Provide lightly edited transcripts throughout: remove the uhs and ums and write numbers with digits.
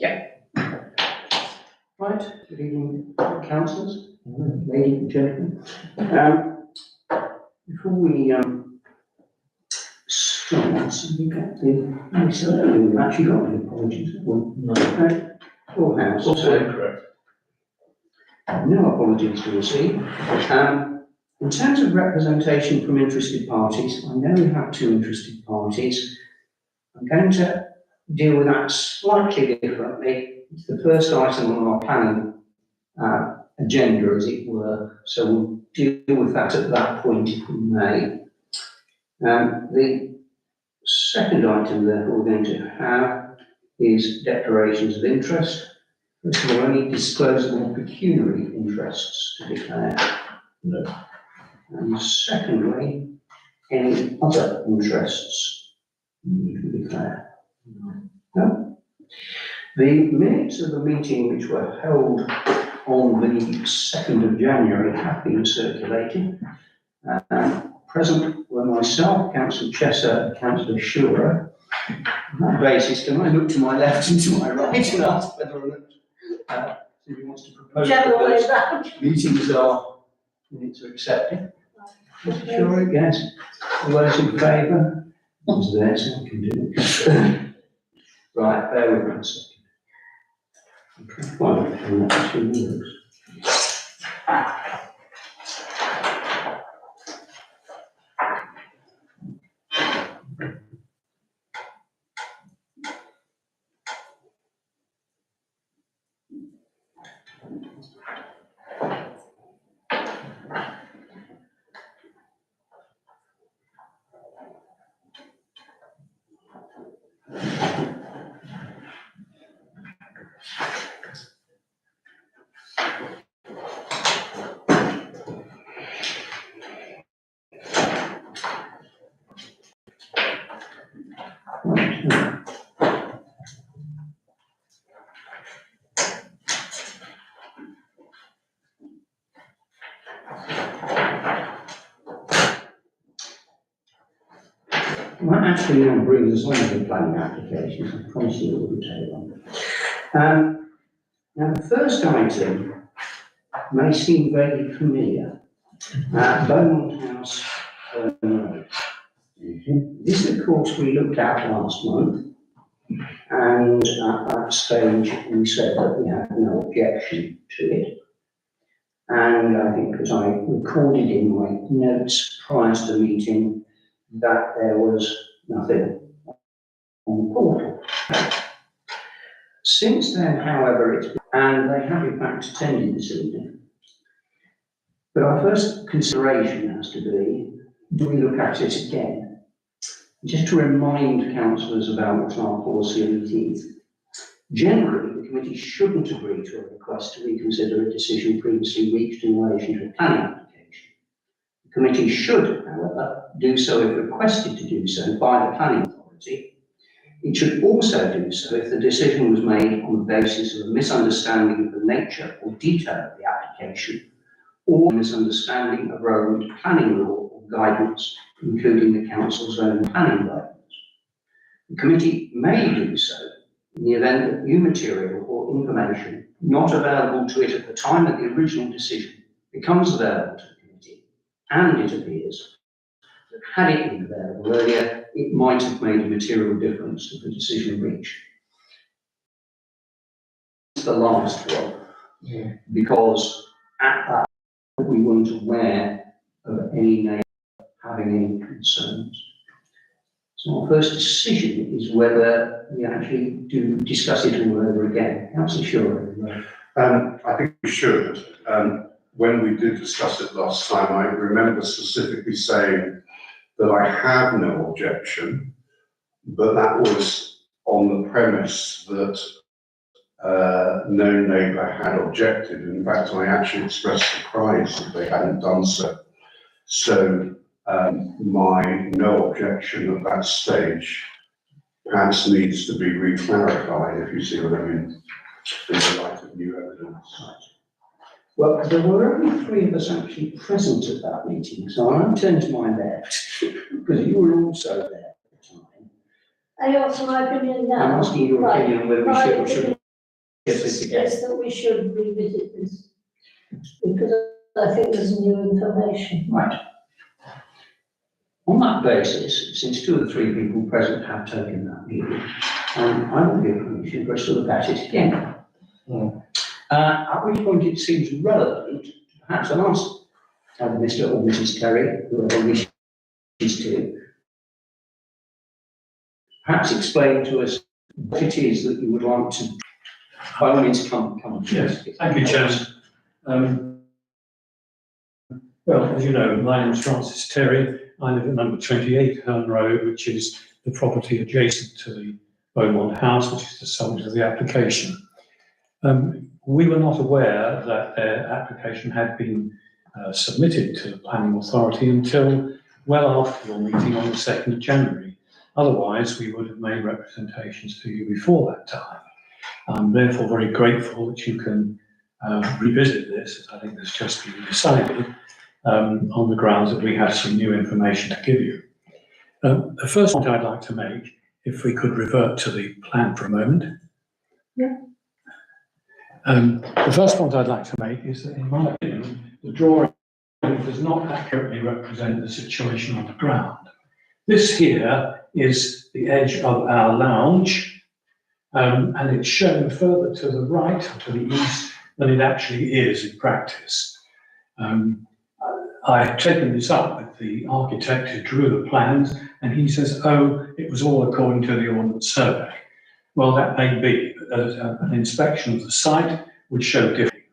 Yeah. Right, good evening, councillors, ladies and gentlemen. Before we start, we've actually got any apologies. No. Full house. Correct. No apologies to receive. In terms of representation from interested parties, I know we have 2 interested parties. I'm going to deal with that slightly differently. It's the first item on our planning agenda, as it were, so we'll deal with that at that point if we may. The second item that we're going to have is declarations of interest. First of all, any disclosable pecuniary interests to declare? No. And secondly, any other interests need to declare? No? The minutes of the meeting which were held on the 2nd of January have been circulated. Present were myself, Councillor Chesser, and Councillor Shearer. On that basis, can I look to my left and to my right and ask whether or not somebody wants to propose that those meetings minutes are accepted? Mr. Shearer, yes. All those in favour? I was there, so I can do it. Right, bear with me a second. Okay, well, and that's 2 minutes. That actually now brings us on to the planning applications. I promise you it wouldn't take long. Now, the first item may seem very familiar. Beaumont House, Road. This, of course, we looked at last month, and at that stage we said that we had no objection to it. And I think, as I recorded in my notes prior to the meeting, that there was nothing on the portal. Since then, however, and they have in fact attended this evening. But our first consideration has to be, do we look at it again? Just to remind councillors about what our policy on it is. Generally, the committee shouldn't agree to a request to reconsider a decision previously reached in relation to a planning application. The committee should, however, do so if requested to do so by the planning authority. It should also do so if the decision was made on the basis of a misunderstanding of the nature or detail of the application, or a misunderstanding of relevant planning law or guidance, including the council's own planning guidance. The committee may do so in the event that new material or information not available to it at the time of the original decision becomes available to the committee, and it appears that had it been available earlier, it might have made a material difference to the decision reached. It's the last one, because at that point we weren't aware of any neighbour having any concerns. So our first decision is whether we actually do discuss it all over again. Councillor Shearer. I think we should. When we did discuss it last time, I remember specifically saying that I have no objection, but that was on the premise that no neighbour had objected. In fact, I actually expressed surprise that they hadn't done so. So my no objection at that stage perhaps needs to be re-clarified, if you see what I mean, in the light of new evidence. Well, there were only 3 of us actually present at that meeting, so I'll turn to my left, because you were also there at the time. I also my opinion now. I'm asking your opinion on whether we should or shouldn't Yes, that we should revisit this, because I think there's new information. Right. On that basis, since 2 or 3 people present have taken that view, I would give permission for us to look at it again. At which point it seems relevant to perhaps ask Mr. or Mrs. Terry, whoever wishes to, perhaps explain to us what it is that you would like to, by all means, come. Yes, thank you, Chairman. Well, as you know, my name is Francis Terry. I live at number 28 Herne Road, which is the property adjacent to the Beaumont House, which is the subject of the application. We were not aware that their application had been submitted to the planning authority until well after your meeting on the 2nd of January. Otherwise, we would have made representations to you before that time. I'm therefore very grateful that you can revisit this, as I think has just been decided, on the grounds that we have some new information to give you. The first point I'd like to make, if we could revert to the plan for a moment. Yeah. The first point I'd like to make is that, in my opinion, the drawing does not accurately represent the situation on the ground. This here is the edge of our lounge, and it's shown further to the right, to the east, than it actually is in practice. I've taken this up with the architect who drew the plans, and he says, oh, it was all according to the Ordnance Survey. Well, that may be, but an inspection of the site would show differently.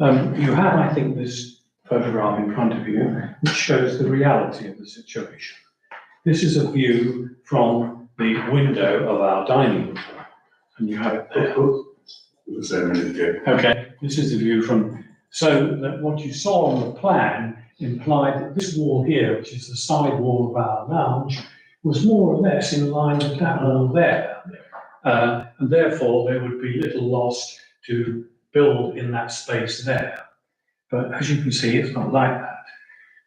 You have, I think, this photograph in front of you, which shows the reality of the situation. This is a view from the window of our dining room, and you have it there. Okay, this is the view from, so that what you saw on the plan implied that this wall here, which is the side wall of our lounge, was more or less in line with that wall there. And therefore there would be little loss to build in that space there. But as you can see, it's not like that.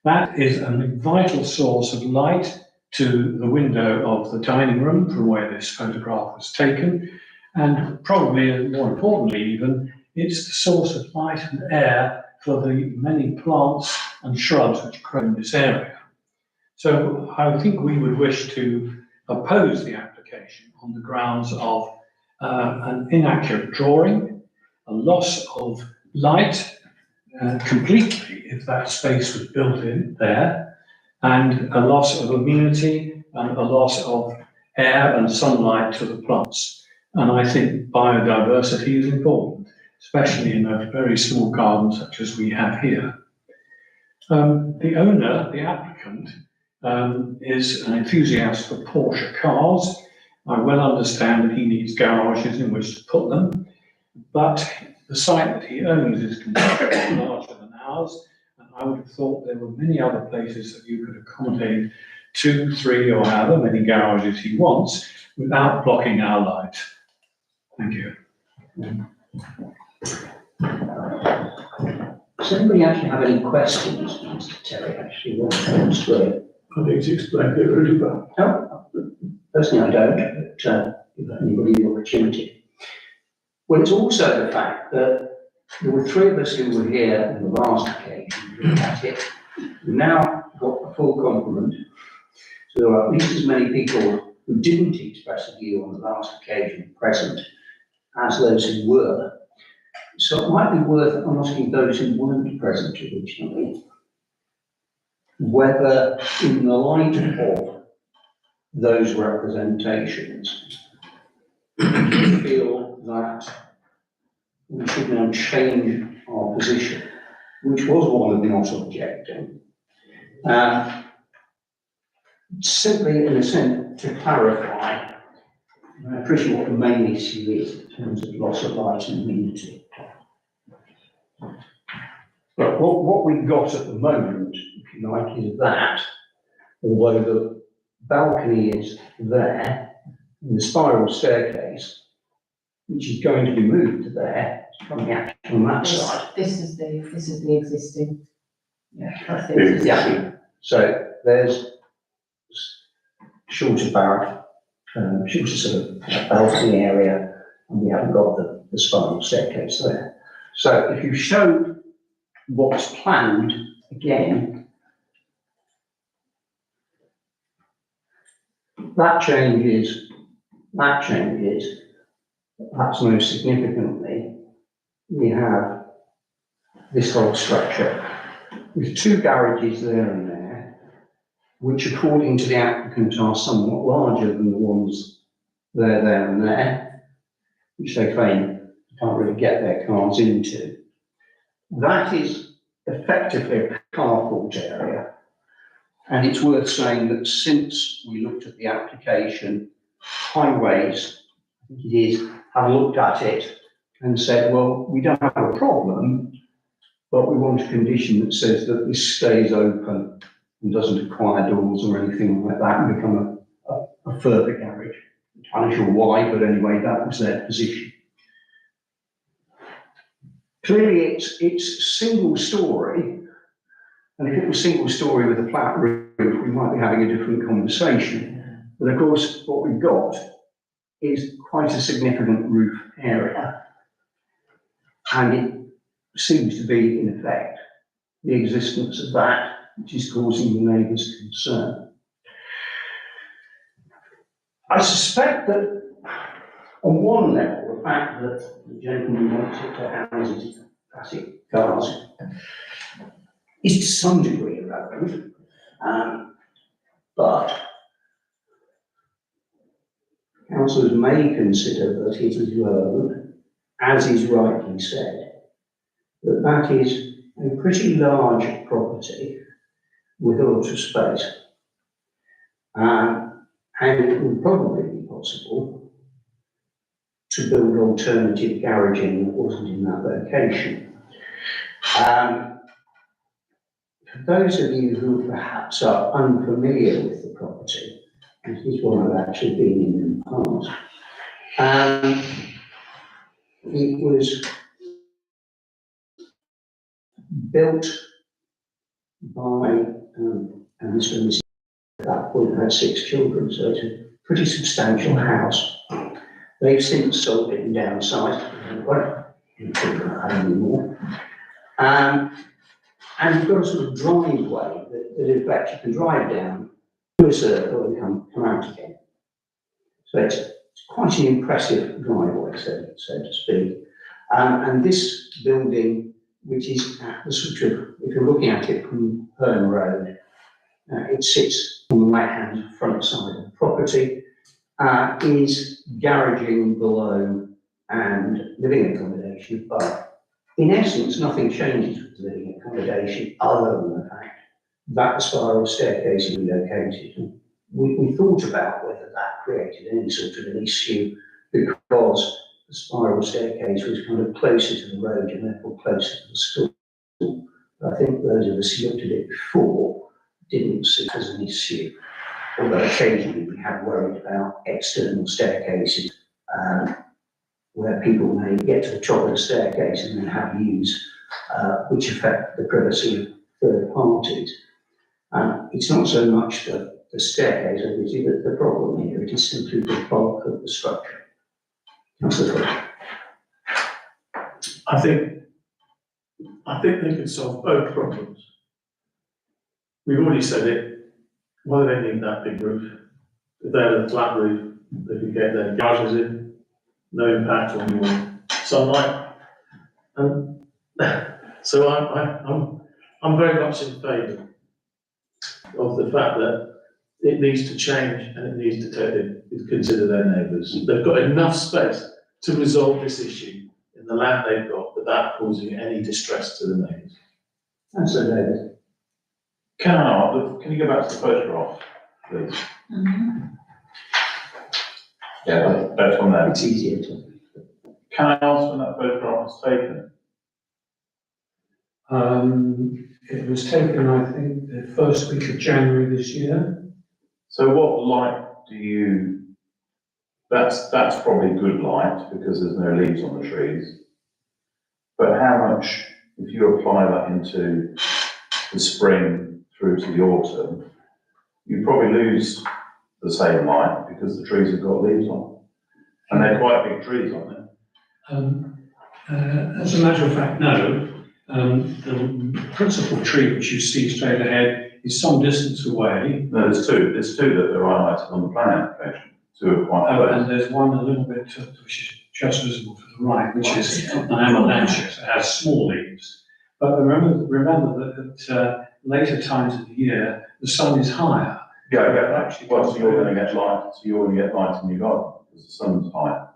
That is a vital source of light to the window of the dining room from where this photograph was taken. And probably, and more importantly even, it's the source of light and air for the many plants and shrubs which grow in this area. So I think we would wish to oppose the application on the grounds of an inaccurate drawing, a loss of light completely if that space was built in there, and a loss of amenity and a loss of air and sunlight to the plants. And I think biodiversity is important, especially in a very small garden such as we have here. The owner, the applicant, is an enthusiast for Porsche cars. I well understand that he needs garages in which to put them, but the site that he owns is considerably larger than ours, and I would have thought there were many other places that you could accommodate 2, 3, or however many garages he wants without blocking our light. Thank you. Does anybody actually have any questions, Mr. Terry, actually, what comes through? I think it's explained it really well. No, personally I don't, but give anybody the opportunity. Well, it's also the fact that there were 3 of us who were here on the last occasion to look at it. We've now got a full complement. So there are at least as many people who didn't express a view on the last occasion present as those who were. So it might be worth asking those who weren't present originally whether, in the light of those representations, you feel that we should now change our position, which was one of not objecting, simply in a sense to clarify, I appreciate what the main issue is in terms of loss of light and amenity. But what we've got at the moment, if you like, is that, although the balcony is there, and the spiral staircase, which is going to be moved to there, coming out on that side. This is the existing. Yeah, that's the existing. Yeah, so there's shorter barrack, shorter sort of balcony area, and we haven't got the the spiral staircase there. So if you show what's planned again, that changes, perhaps most significantly, we have this whole structure with two garages there and there, which according to the applicant are somewhat larger than the ones there and there, which they claim they can't really get their cars into. That is effectively a carport area. And it's worth saying that since we looked at the application, Highways, I think it is, have looked at it and said, well, we don't have a problem, but we want a condition that says that this stays open and doesn't acquire doors or anything like that and become a further garage. I'm not sure why, but anyway, that was their position. Clearly, it's single story, and if it was single story with a flat roof, we might be having a different conversation. But of course, what we've got is quite a significant roof area, and it seems to be, in effect, the existence of that which is causing the neighbours concern. I suspect that on one level, the fact that the gentleman wants it to house classic cars is to some degree irrelevant, but councillors may consider that it is relevant, as is rightly said, that that is a pretty large property with a lot of space. And it would probably be possible to build alternative garaging that wasn't in that location. For those of you who perhaps are unfamiliar with the property, this is one I've actually been in the past, it was built by, and Mr. and Mrs. at that point had 6 children, so it's a pretty substantial house. They've since sold it and downsized, well, children at home anymore. And you've got a sort of driveway that in fact you can drive down to a circle and come out again. So it's quite an impressive driveway, so to speak. And this building, which is at the sort of, if you're looking at it from Herne Road, it sits on the right-hand front side of the property, is garaging below and living accommodation above. In essence, nothing changes with the living accommodation other than the fact that the spiral staircase is relocated. And we thought about whether that created any sort of an issue because the spiral staircase was kind of closer to the road and therefore closer to the school. But I think those of us who looked at it before didn't see it as an issue, although occasionally we have worried about external staircases where people may get to the top of the staircase and then have views which affect the privacy of third parties. It's not so much the staircase, obviously, that's the problem here. It is simply the bulk of the structure. Councillor Fletcher. I think they can solve both problems. We've already said it. Why do they need that big roof? If they had a flat roof, they could get their garages in, no impact on your sunlight. And so I'm very much in favour of the fact that it needs to change and it needs to consider their neighbours. They've got enough space to resolve this issue in the land they've got without causing any distress to the neighbours. Councillor Davis. Can you go back to the photograph, please? Yeah, that's on there. It's easier to. Can I ask when that photograph was taken? It was taken, I think, the first week of January this year. So what light do you, that's probably good light because there's no leaves on the trees. But how much, if you apply that into the spring through to the autumn, you probably lose the same light because the trees have got leaves on. And they're quite big trees, aren't they? As a matter of fact, no. The principal tree which you see straight ahead is some distance away. No, there's two that are highlighted on the plan application. Two are quite Oh, close. and there's one a little bit which is just visible to the right, which is an Amelanchius. It has small leaves. But remember that at later times of the year, the sun is higher. Yeah, I get that. Well, so you're going to get light, in your garden because the sun's high.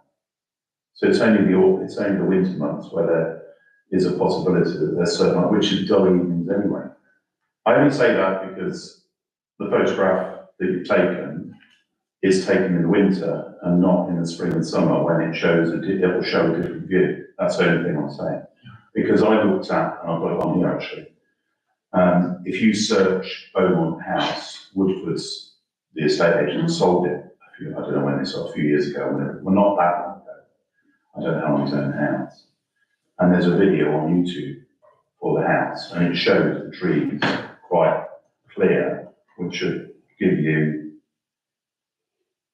So it's only the winter months where there is a possibility that there's certain light, which is dull evenings anyway. I only say that because the photograph that you've taken is taken in the winter and not in the spring and summer when it will show a different view. That's the only thing I'm saying. Because I looked at, and I've got it on here actually, if you search Beaumont House, Woodford's, the estate agent sold it, I don't know when they sold, a few years ago, well not that long ago. I don't know how long he's owned the house. And there's a video on YouTube for the house, and it shows the trees quite clear, which should give you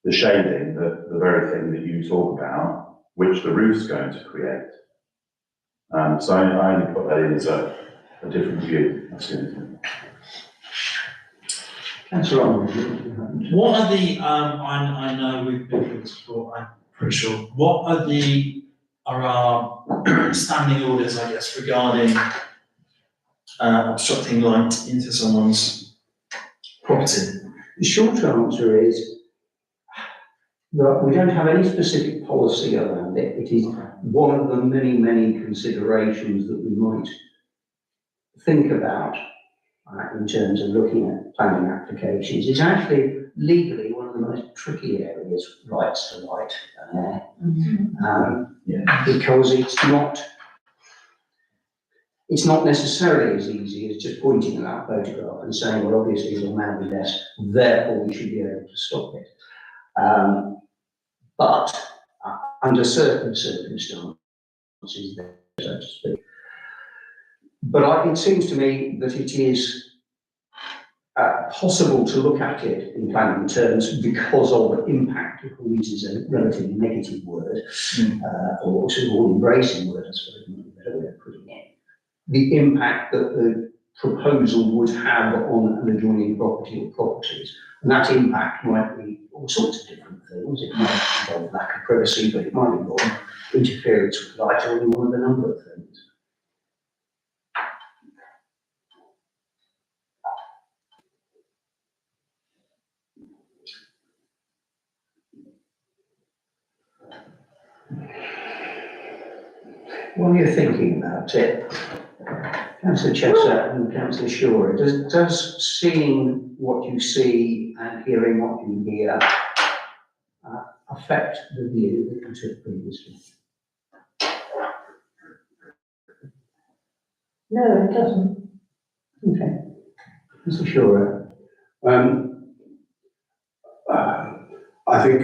the shading, the very thing that you talk about, which the roof's going to create. So I only put that in as a different view. That's the only thing. Councillor Arnold. What are the, I know we've been through this before, I'm pretty sure, what are our standing orders, I guess, regarding obstructing light into someone's property? The short answer is that we don't have any specific policy around it. It is one of the many, many considerations that we might think about in terms of looking at planning applications. It's actually legally one of the most tricky areas, rights to light and air, because it's not necessarily as easy as just pointing at that photograph and saying, well, obviously it'll now be less, therefore we should be able to stop it. But under certain circumstances, so to speak. But it seems to me that it is possible to look at it in planning terms because of the impact, if we use a relatively negative word, or sort of all-embracing word, I suppose, might be a better way of putting it. The impact that the proposal would have on an adjoining property or properties. And that impact might be all sorts of different things. It might involve lack of privacy, but it might involve interference with light, or any one of a number of things. While you're thinking about it, Councillor Chesser and Councillor Shore, does seeing what you see and hearing what you hear affect the view that you took previously? No, it doesn't. Okay. Councillor Shore. I think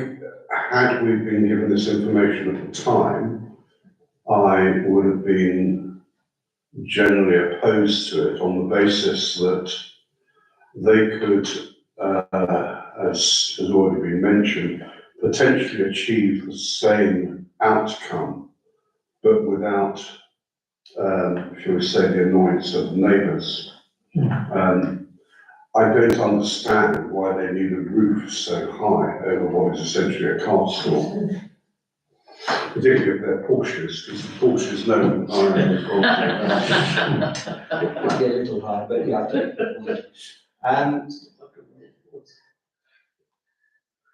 had we been given this information at the time, I would have been generally opposed to it on the basis that they could, as has already been mentioned, potentially achieve the same outcome, but without, shall we say, the annoyance of neighbours. I don't understand why they need a roof so high over what is essentially a castle. Particularly if they're Porsches, because the Porsches know that I am a It might be a little high, but yeah, I take the point.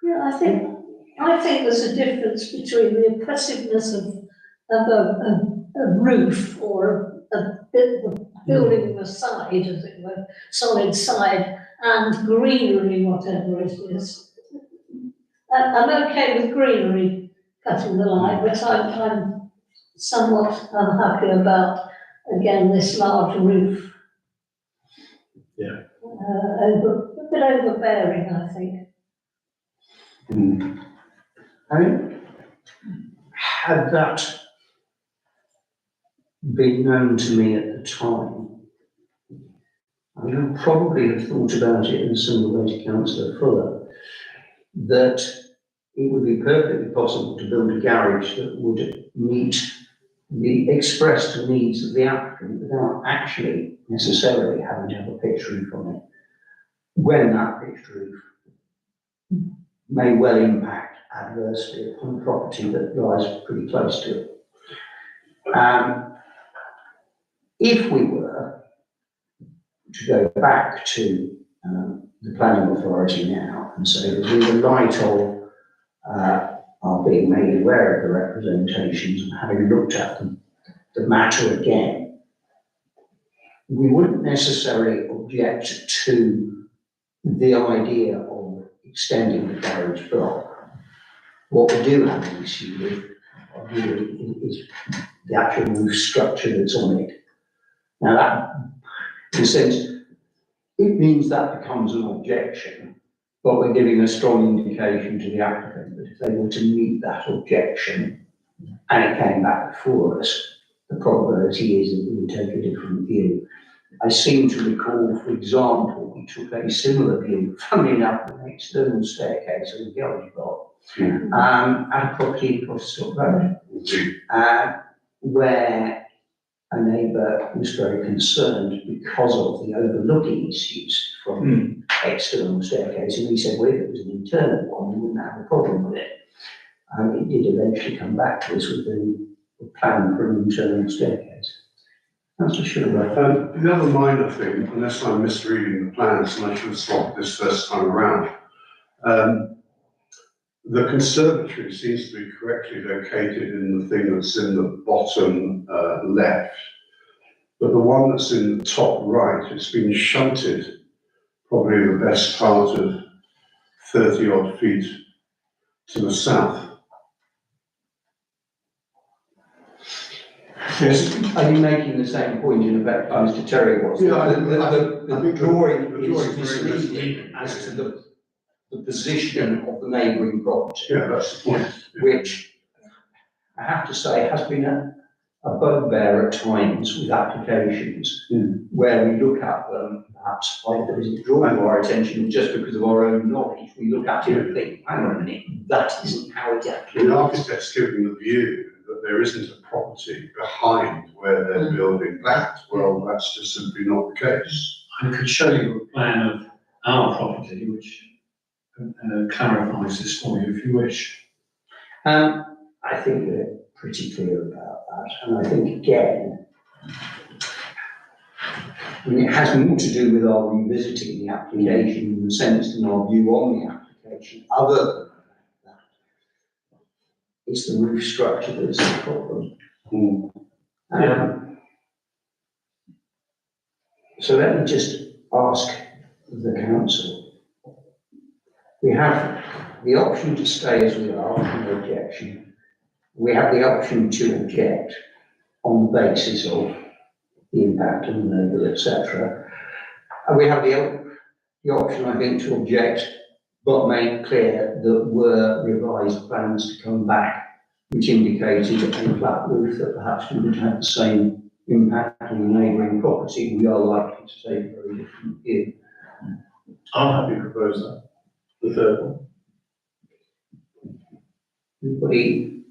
Yeah, I think there's a difference between the oppressiveness of a roof or a building of a side, as it were, solid side, and greenery, whatever it is. I'm okay with greenery cutting the line, but I'm somewhat unhappy about, again, this large roof. Yeah. A bit overbearing, I think. I mean, had that been known to me at the time, I would probably have thought about it in a similar way to Councillor Fuller, that it would be perfectly possible to build a garage that would meet the expressed needs of the applicant without actually necessarily having to have a pitched roof on it, when that pitched roof may well impact adversely upon a property that lies pretty close to it. If we were to go back to the planning authority now and say that in the light of are being made aware of the representations and having looked at the matter again, we wouldn't necessarily object to the idea of extending the garage block. What we do have an issue with really is the actual roof structure that's on it. Now that, in a sense, it means that becomes an objection, but we're giving a strong indication to the applicant that if they were to meet that objection and it came back before us, the probability is that we would take a different view. I seem to recall, for example, we took a similar view, funnily enough, with an external staircase on the garage block, at a property across Stock Road, where a neighbour was very concerned because of the overlooking issues from external staircase, and he said, well, if it was an internal one, we wouldn't have a problem with it. It did eventually come back to us with the plan for an internal staircase. That's for sure. The other minor thing, unless I'm misreading the plans, and I should have spotted this first time around, the conservatory seems to be correctly located in the thing that's in the bottom left, but the one that's in the top right, it's been shunted probably the best part of 30 odd feet to the south. Yes. Are you making the same point in effect Mr. Terry was? Yeah, The drawing the drawing is is very misleading as to the position of the neighbouring property. Yeah, that's the point. Which I have to say has been a bugbear at times with applications where we look at them, perhaps either isn't drawn to our attention just because of our own knowledge, we look at it and think, hang on a minute, that isn't how it actually The looks. architect's giving the view that there isn't a property behind where they're building that. Well, that's just simply not the case. I could show you a plan of our property, which clarifies this for you if you wish. I think we're pretty clear about that, and I think again, I mean, it has more to do with our revisiting the application in the sense than our view on the application, other than that. It's the roof structure that's the problem. So let me just ask the council. We have the option to stay as we are, no objection. We have the option to object on the basis of the impact on the neighbour, etc. And we have the option, I think, to object, but make clear that were revised plans to come back, which indicated a flat roof that perhaps wouldn't have the same impact on the neighbouring property, we are likely to take a very different view. I'm happy to propose that, the third one. Everybody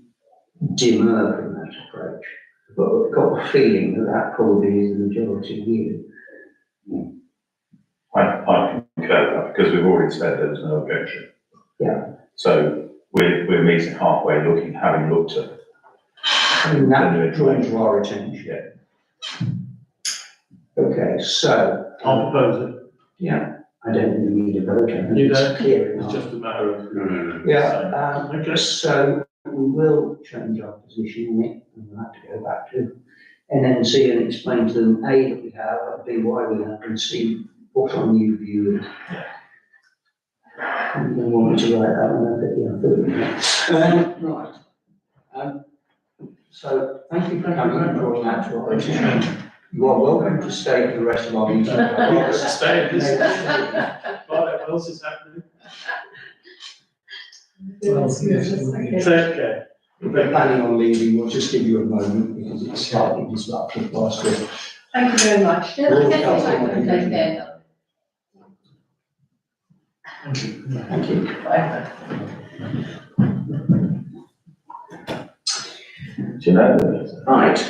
demur from that approach, but we've got a feeling that that probably is the majority view. I concur with that because we've already said there's no objection. Yeah. So we're meeting halfway having looked at. I mean, that drawn to our attention. Okay, so. I'll propose it. Yeah, I don't really need a vote. I think You it's don't? clear It's enough. just a matter of. No. Yeah, Okay. so we will change our position on it, and we'll have to go back to NNC and explain to them, A, that we have, and B, why we have, and C, what our new view is. And they want me to write that one, right. So, thank you for coming and drawing that to our attention. You are welcome to stay for the rest of our meeting. Yes, stay in this. Right, what else is happening? Take care. If we're planning on leaving, we'll just give you a moment because it's slightly disruptive last week. Thank you very much. Take care. Thank you. Thank you. Bye. Do you know that? Right,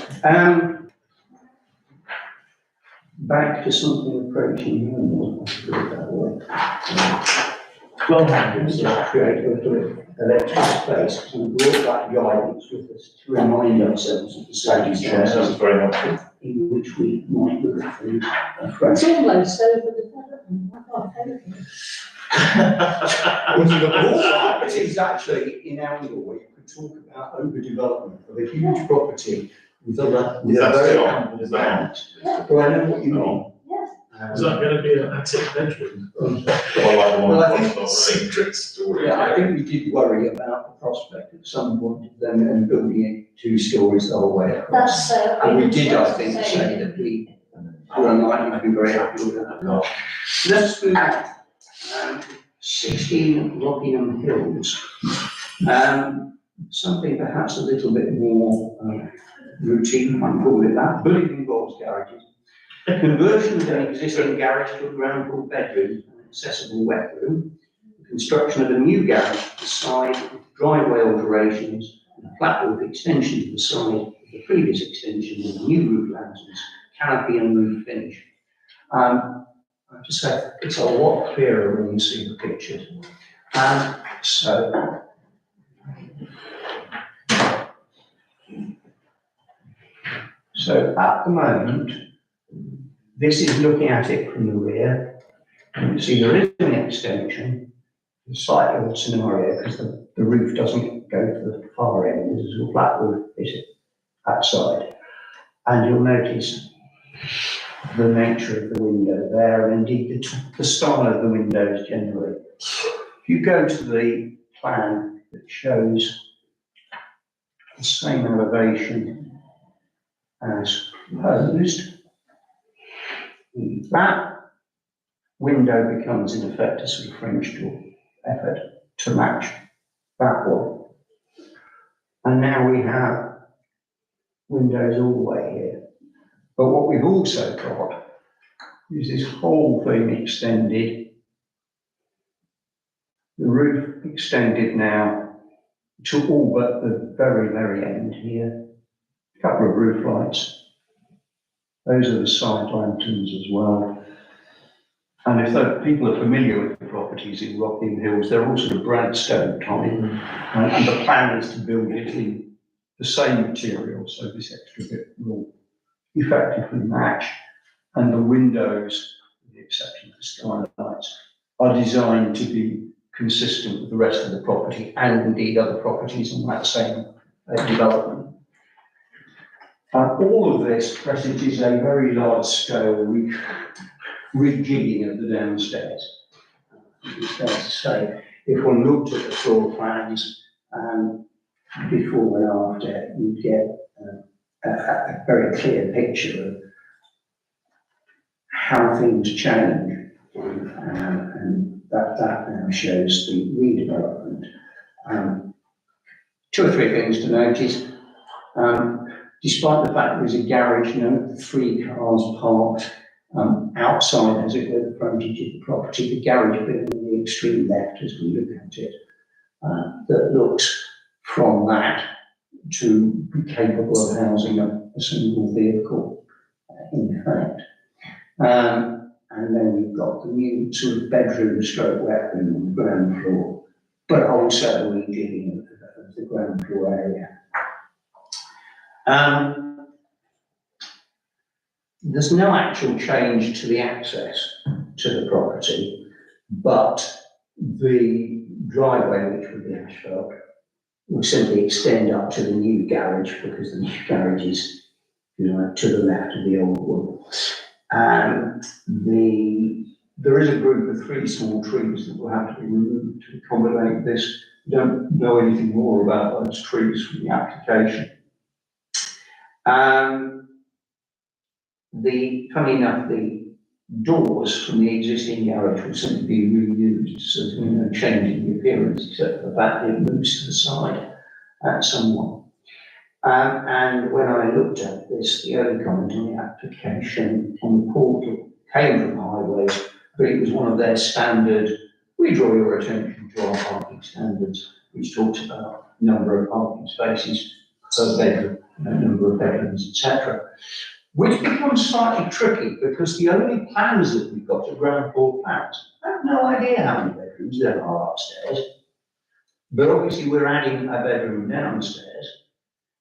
back to something approaching normal, let's put it that way. Well, Just create a little electric space, and brought that guidance with us to remind ourselves of the Thank you, Chair, that was circumstances very helpful. in which we might look at things It's afresh. almost over the development. All properties actually in Anglesey, you could talk about overdevelopment of a huge property with Is that very still on? ample Is that on? land. Well, I know what you mean. Is that going to be an attic bedroom? Or like the one Well, I across think the street? Secret story. Yeah, I think we did worry about the prospect at some point of them and building it 2 stories the whole way across. That's, And we did, I think, say that we were unlikely to be very happy with that. No. Let's move on. 16 Rockingham Hills. Something perhaps a little bit more routine, I call it that, but it involves garages. A conversion of an existing garage to a ground floor bedroom and accessible wet room. The construction of a new garage to the side with driveway alterations and a flat roof extension to the side of the previous extension with new roof lanterns, canopy and roof finish. I have to say, it's a lot clearer when you see the pictures. So at the moment, this is looking at it from the rear. You see there is an extension, a slightly odd scenario because the roof doesn't go to the far end, there's a flat roof, is it, outside. And you'll notice the nature of the window there, and indeed the style of the windows generally. If you go to the plan that shows the same elevation as proposed, that window becomes in effect a sort of French door effort to match that one. And now we have windows all the way here. But what we've also got is this whole thing extended, the roof extended now to all but the very, very end here. A couple of roof lights. Those are the side lanterns as well. And if the people are familiar with the properties in Rockingham Hills, they're all sort of Bradstone type. And the plan is to build it in the same material, so this extra bit will effectively match. And the windows, with the exception of the skylights, are designed to be consistent with the rest of the property and indeed other properties on that same development. All of this presages a very large scale rejigging of the downstairs. It's fair to say, if one looked at the floor plans before and after, you'd get a very clear picture of how things change. And that now shows the redevelopment. 2 or 3 things to notice. Despite the fact there is a garage, note the 3 cars parked outside, as it were, the frontage of the property, the garage bit on the extreme left as we look at it, that looks from that to be capable of housing a single vehicle, in fact. And then we've got the new sort of bedroom stroke wet room on the ground floor, but also the rejigging of the ground floor area. There's no actual change to the access to the property, but the driveway, which would be asphalt, will simply extend up to the new garage because the new garage is, you know, to the left of the old one. There is a group of 3 small trees that will have to be removed to accommodate this. We don't know anything more about those trees from the application. Funny enough, the doors from the existing garage will simply be reused, so there's no change in the appearance except for the fact that it moves to the side somewhat. And when I looked at this, the early comment on the application on the portal came from Highways, but it was one of their standard, we draw your attention to our parking standards, which talks about number of parking spaces per bedroom, number of bedrooms, etc. Which becomes slightly tricky because the only plans that we've got are ground floor plans. I have no idea how many bedrooms there are upstairs. But obviously we're adding a bedroom downstairs,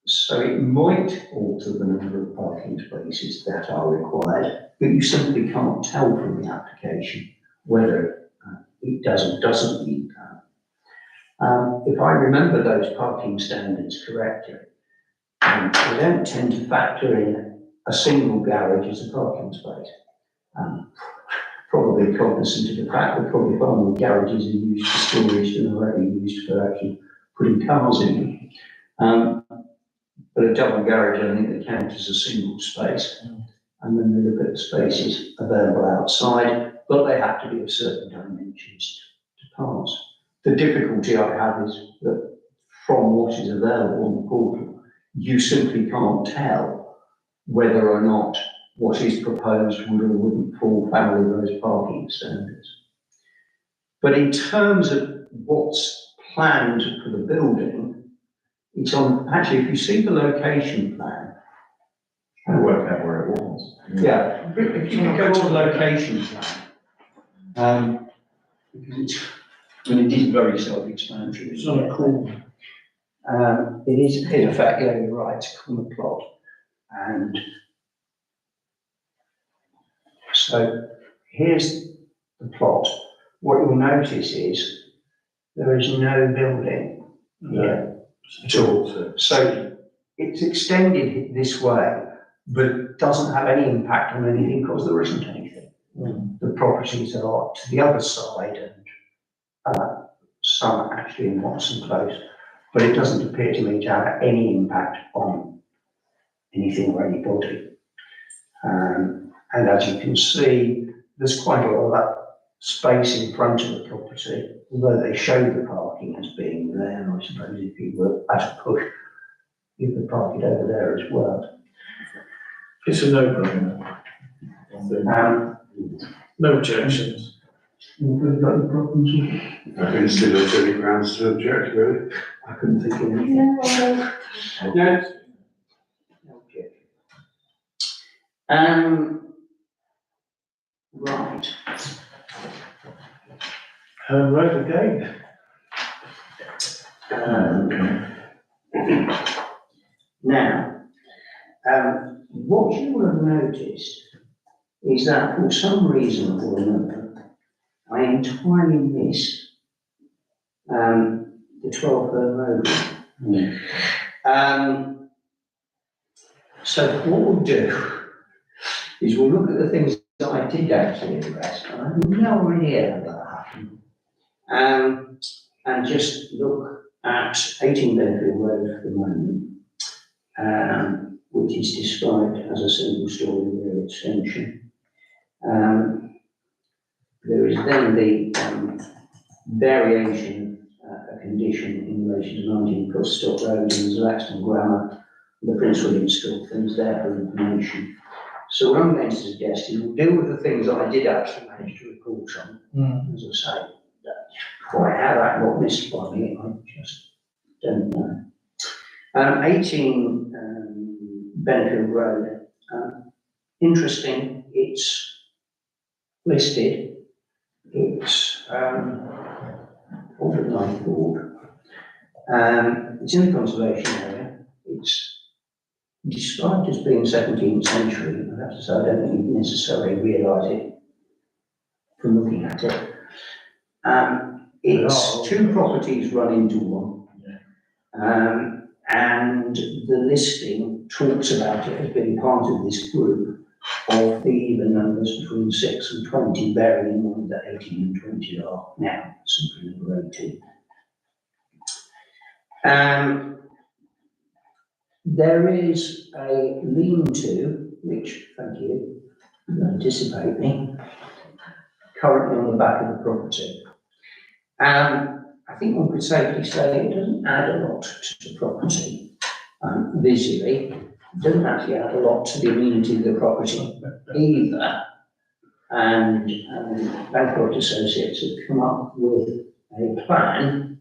so it might alter the number of parking spaces that are required, but you simply can't tell from the application whether it does or doesn't meet that. If I remember those parking standards correctly, they don't tend to factor in a single garage as a parking space. Probably cognizant of the fact that probably far more garages are used for storage than are ever used for actually putting cars in them. But a double garage, I think they count as a single space. And then they look at the spaces available outside, but they have to be of certain dimensions to pass. The difficulty I have is that from what is available on the portal, you simply can't tell whether or not what is proposed would or wouldn't fall foul of those parking standards. But in terms of what's planned for the building, it's on, actually, if you see the location plan, Trying to work out where it was. yeah, if you can go to the location plan, because it's, I mean, it is very self-explanatory. It's on a corner. It is, in effect, yeah, you're right, it's a corner plot. And so here's the plot. What you'll notice is there is no building here at all. So it's extended this way, but it doesn't have any impact on anything because there isn't anything. The properties are to the other side and some are actually in Watson Close, but it doesn't appear to me to have any impact on anything or anybody. And as you can see, there's quite a lot of that space in front of the property, although they show the parking as being there. And I suppose if you were at a push, you could park it over there as well. It's a no-brainer. No objections. Anybody got any problems with it? I don't see there's any grounds to object, really. I couldn't think of anything. No. Okay. Right. Road again. Now, what you will have noticed is that for some reason or another, I entirely missed the 12 Road. So what we'll do is we'll look at the things that I did actually address, and I have no idea how that happened. And just look at 18 Benfield Road for the moment, which is described as a single story rear extension. There is then the variation, a condition in relation to 19 Crossstock Road and the Laxton Grammar, the Prince William School, things there for information. So what I'm going to suggest is we'll deal with the things that I did actually manage to report on. As I say, quite how that got missed by me, I just don't know. 18 Benfield Road, interesting, it's listed, it's ordered line board, it's in the conservation area, it's described as being 17th century. I have to say, I don't think you necessarily realise it from looking at it. It's two properties run into one. And the listing talks about it as being part of this group of the even numbers between 6 and 20, bearing in mind that 18 and 20 are now simply number 18. There is a lean-to, which, thank you, you anticipate me, currently on the back of the property. I think one could safely say it doesn't add a lot to the property visually. It doesn't actually add a lot to the amenity of the property either. and Bancroft Associates have come up with a plan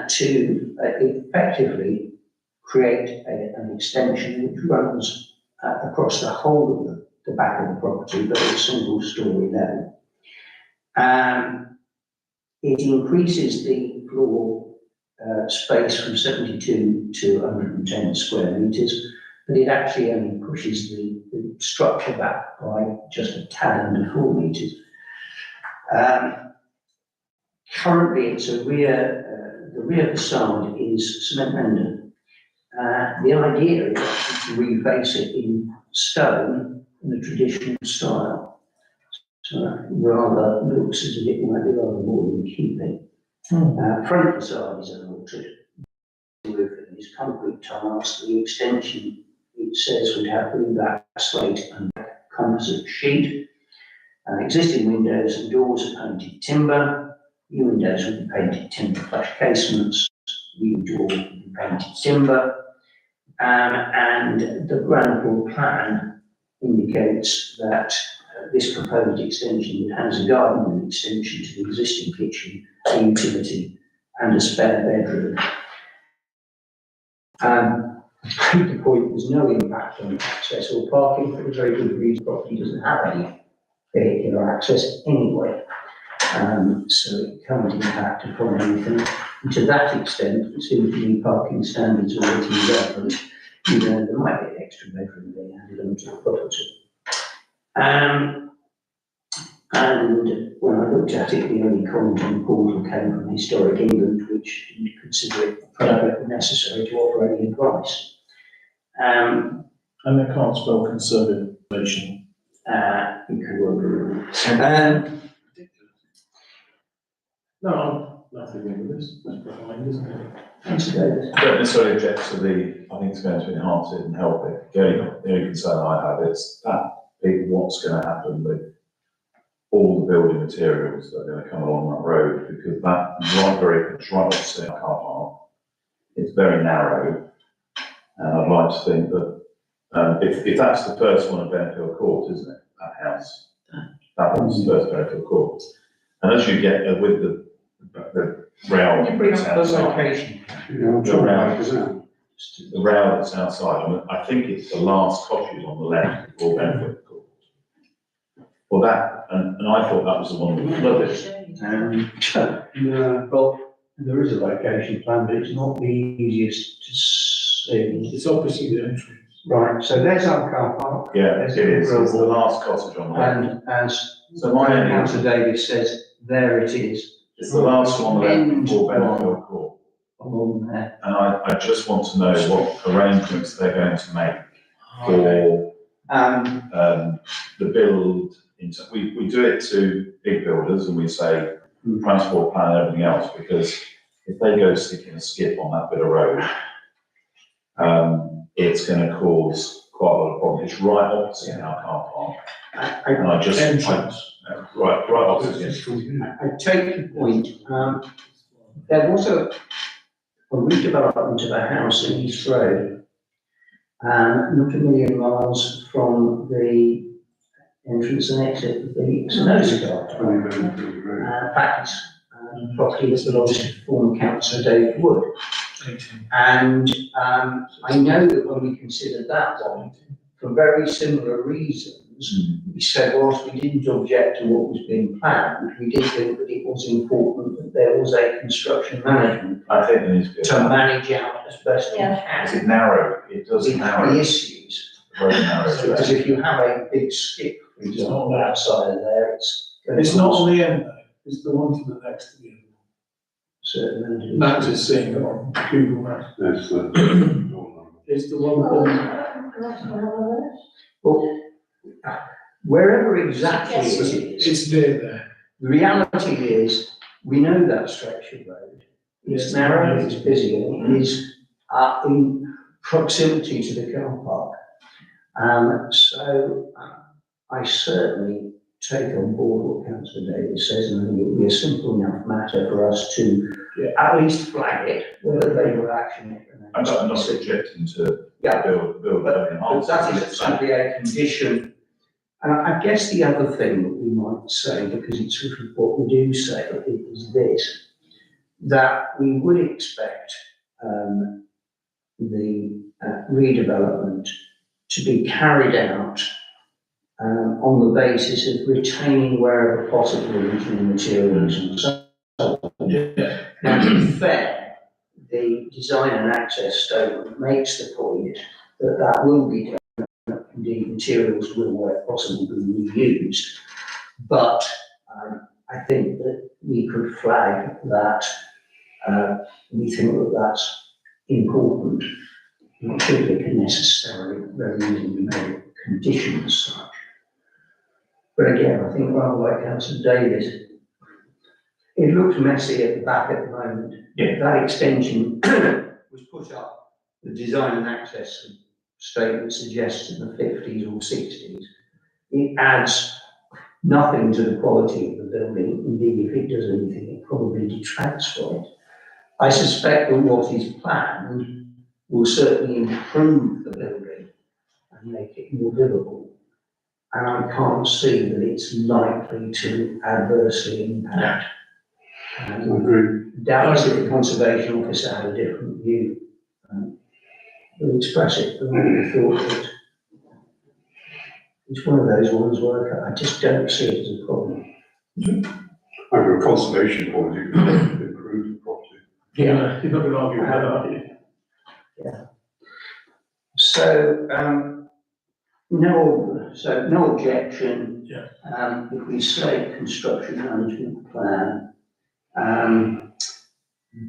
to effectively create an extension which runs across the whole of the back of the property, but at a single story level. It increases the floor space from 72 to 110 square metres, but it actually only pushes the structure back by just a tad under 4 metres. Currently, it's the rear facade is cement render. The idea is actually to reface it in stone in the traditional style. So that rather looks as if it might be rather more in keeping. Front facade is unaltered. The roof is concrete tiles. The extension, it says, would have blue black slate and composite sheet. Existing windows and doors are painted timber. New windows will be painted timber flush casements. New door will be painted timber. And the ground floor plan indicates that this proposed extension has a garden extension to the existing kitchen, a utility, and a spare bedroom. The point, there's no impact on access or parking for the very good reason the property doesn't have any vehicular access anyway. So it can't impact upon anything. And to that extent, it seems to be parking standards are already there, you know, there might be an extra bedroom being added onto the property. And when I looked at it, the only comment on the portal came from Historic England, which didn't consider it private necessary to offer any advice. And they can't spell conservation. No, I'm nothing wrong with this, that's behind, isn't it? Thanks, David. I don't necessarily object to I think it's going to enhance it and help it. The only concern I have is that what's going to happen with all the building materials that are going to come along that road, because it's right opposite our car park. It's very narrow, and I'd like to think that if that's the first one at Benfield Court, isn't it? That house, that one's the first Benfield Court, and as you get with the rail, Can you bring up the outside, location? the rail that's outside, I think it's the last cottage on the left before Benfield Court. Well, that, and I thought that was the one that was flooded. Well, there is a location plan, but it's not the easiest to see. It's obviously the entrance. Right, so there's our car park. Yeah, There's it is, the it's the grill. last cottage on the left. And as So my only, Councillor Davis says, there it is, it's the last one on the left before Benfield Court. along there. And I just want to know what arrangements they're going to make for, the build. We do it to big builders and we say transport plan and everything else, because if they go sticking a skip on that bit of road, it's going to cause quite a lot of problems. It's right opposite our car park. And I just, right opposite. I take the point. There was a redevelopment of a house in East Road, not a million miles from the entrance and exit of the Sanosi Garden. In fact, property that belongs to former councillor David Wood. And I know that when we considered that one, for very similar reasons, we said, whilst we didn't object to what was being planned, we did think that it was important that there was a construction management I think there needs to be. to manage out as best we Is can. it narrow? It does With narrow. the issues, Very narrow. because if you have a big skip, for example, outside of there, it's. It's not on the end though, it's the one to the next to the end. Certain. Matt is seeing it on Google Maps. That's the. It's the one Well, wherever exactly it is, it's near there. the reality is, we know that stretch of road. It's Yes. narrow, it's busy, and it is in proximity to the car park. So I certainly take on board what Councillor Davis says, and I think it will be a simple enough matter for us to at least flag it, whether they will action it. I'm not subjecting to Yeah. build But enhance. that is simply a condition And I guess the other thing that we might say, because it's sort of what we do say, is this, that we would expect the redevelopment to be carried out on the basis of retaining wherever possible original materials and so on. Now, to be fair, the design and access statement makes the point that that will be done. Indeed, materials will, where possible, be reused. But I think that we could flag that we think that that's important. I'm not sure they can necessarily very easily be made a condition as such. But again, I think rather like Councillor Davis, it looks messy at the back at the moment. Yeah. That extension was put up, the design and access statement suggests in the 50s or 60s. It adds nothing to the quality of the building. Indeed, if it does anything, it probably detracts from it. I suspect that what is planned will certainly improve the building and make it more livable. And I can't see that it's likely to adversely impact. I agree. Doubtless if the conservation officer had a different view, they'll express it, but I would have thought that it's one of those ones where I just don't see it as a problem. From a conservation point of view, improve the property. Yeah, you're not going to argue with that, are you? So, no objection. Yeah. If we say construction management plan,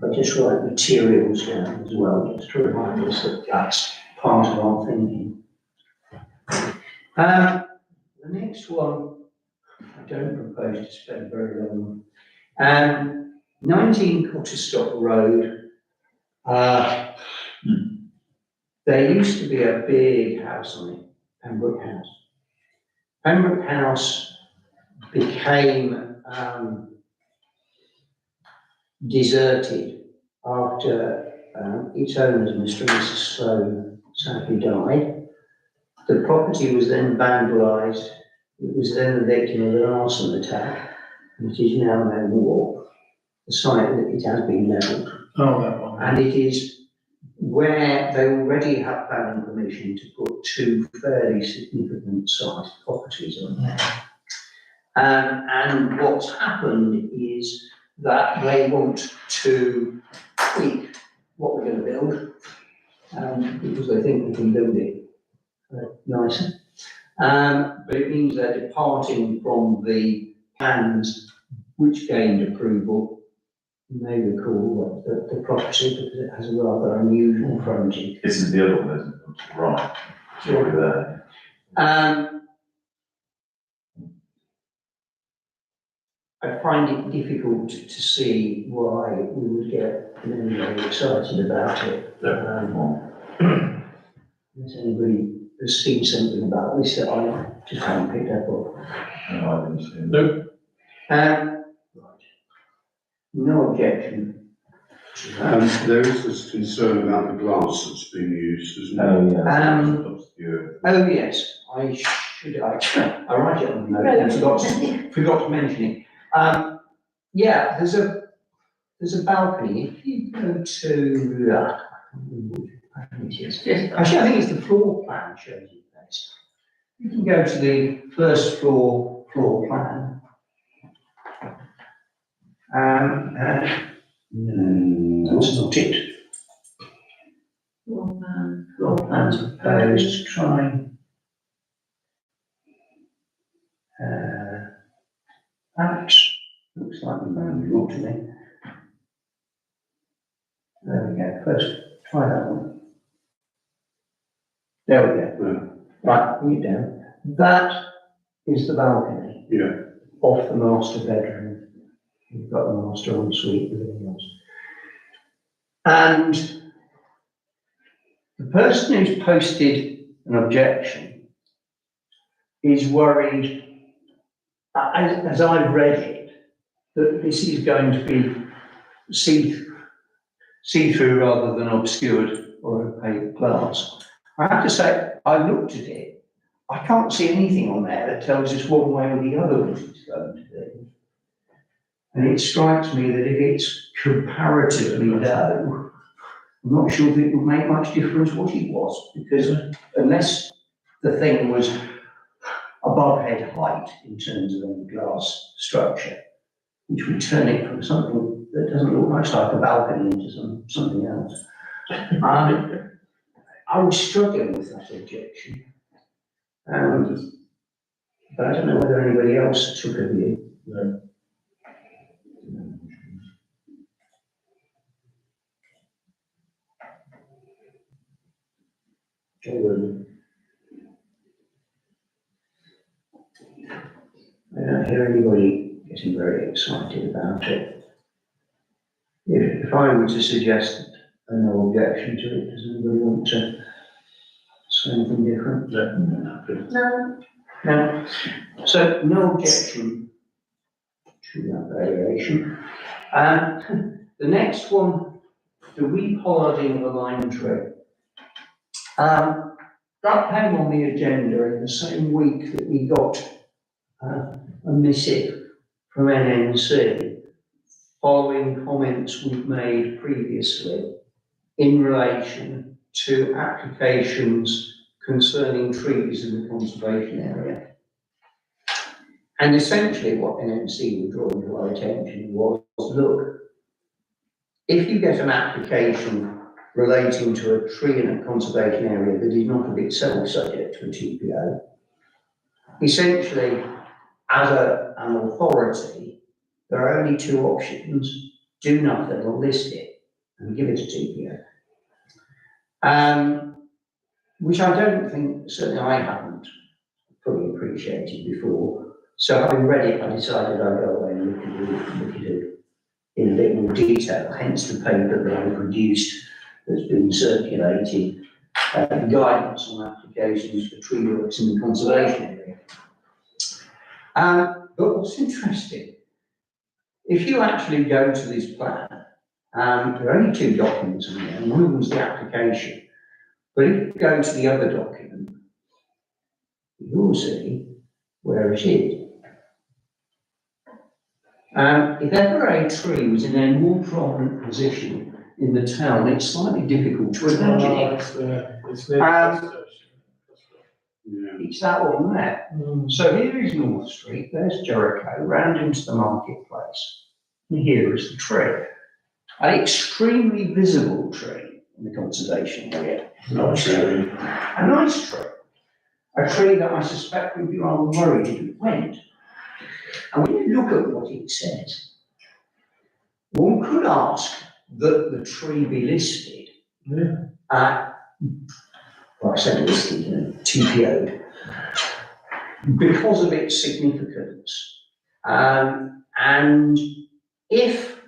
but just write materials down as well, just to remind us that that's part of our thinking. The next one, I don't propose to spend very long on. 19 Cotterstock Road. There used to be a big house on it, Pembroke House. Pembroke House became deserted after its owners, Mr. and Mrs. Sloan, sadly died. The property was then vandalised. It was then the victim of an arson attack, and it is now no more. The site, it has been levelled. Oh, that one. And it is where they already have planning permission to put two fairly significant sized properties on there. And what's happened is that they want to tweak what we're going to build, because they think we can build it nicer. But it means they're departing from the plans which gained approval. You may recall the property, because it has a rather unusual frontage. This is the other one, isn't it? Right, it's already there. I find it difficult to see why we would get very excited about it. Has anybody has seen something about this that I just haven't picked up on? No, I didn't see it. Nope. Right. No objection. There is this concern about the glass that's being used, isn't there? Oh, yeah. Um, Oh, yes, I write it on the note and forgot to mention it. Yeah, there's a balcony. If you go to, actually, I think it's the floor plan shows it best. You can go to the first floor plan. No, that's not it. Floor plans proposed, try. That looks like the manual to me. There we go, first, try that one. There we go. Right, put it down. That is the balcony. Yeah. Off the master bedroom. You've got the master ensuite with everything else. And the person who's posted an objection is worried, as I've read it, that this is going to be see-through rather than obscured or opaque glass. I have to say, I looked at it I can't see anything on there that tells us one way or the other what it's going to be. And it strikes me that if it's comparatively low, I'm not sure if it would make much difference what it was, because unless the thing was above head height in terms of any glass structure, which would turn it from something that doesn't look much like a balcony into something else. I was struggling with that objection. But I don't know whether anybody else took a view. No. I don't hear anybody getting very excited about it. If I were to suggest a no objection to it, does anybody want to say anything different? No, No. So no objection to that variation. The next one, the repollarding of a lime tree. That came on the agenda in the same week that we got a missive from NNC following comments we've made previously in relation to applications concerning trees in the conservation area. And essentially what NNC were drawing to our attention was, look, if you get an application relating to a tree in a conservation area that is not of itself subject to a TPO, essentially, as an authority, there are only two options: do nothing or list it and give it a TPO. Which I don't think, certainly I haven't fully appreciated before. So having read it, I decided I'd go away and look at it in a bit more detail, hence the paper that I produced that's been circulated, guidance on applications for tree works in the conservation area. But what's interesting, if you actually go to this plan, there are only two documents in there, and one of them is the application. But if you go to the other document, you'll see where it is. If ever a tree was in a more prominent position in the town, it's slightly difficult to imagine it. It's near the bus station. It's that one there. So here is North Street, there's Jericho, round into the marketplace. And here is the tree. An extremely visible tree in the conservation area. Not true. A nice tree. A tree that I suspect would be rather worried if it went. And when you look at what it says, one could ask that the tree be listed at, well, I said listed, TPO'd, because of its significance. And if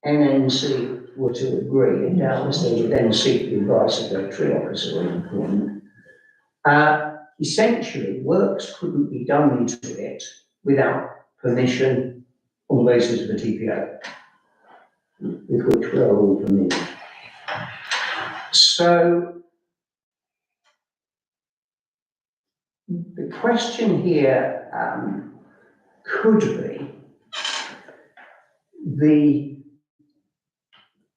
NNC were to agree, and doubtless they would then seek the advice of their tree officer in employment, essentially works couldn't be done to it without permission on the basis of a TPO, with which we are all familiar. So the question here could be, the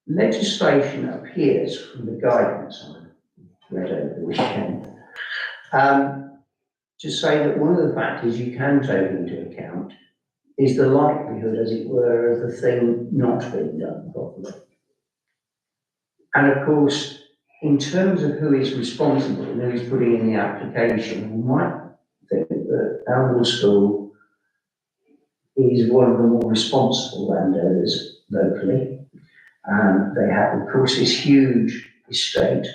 legislation appears from the guidance I read over the weekend to say that one of the factors you can take into account is the likelihood, as it were, of the thing not being done properly. And of course, in terms of who is responsible and who is putting in the application, you might think that Elmwood School is one of the more responsible landowners locally. They have, of course, this huge estate.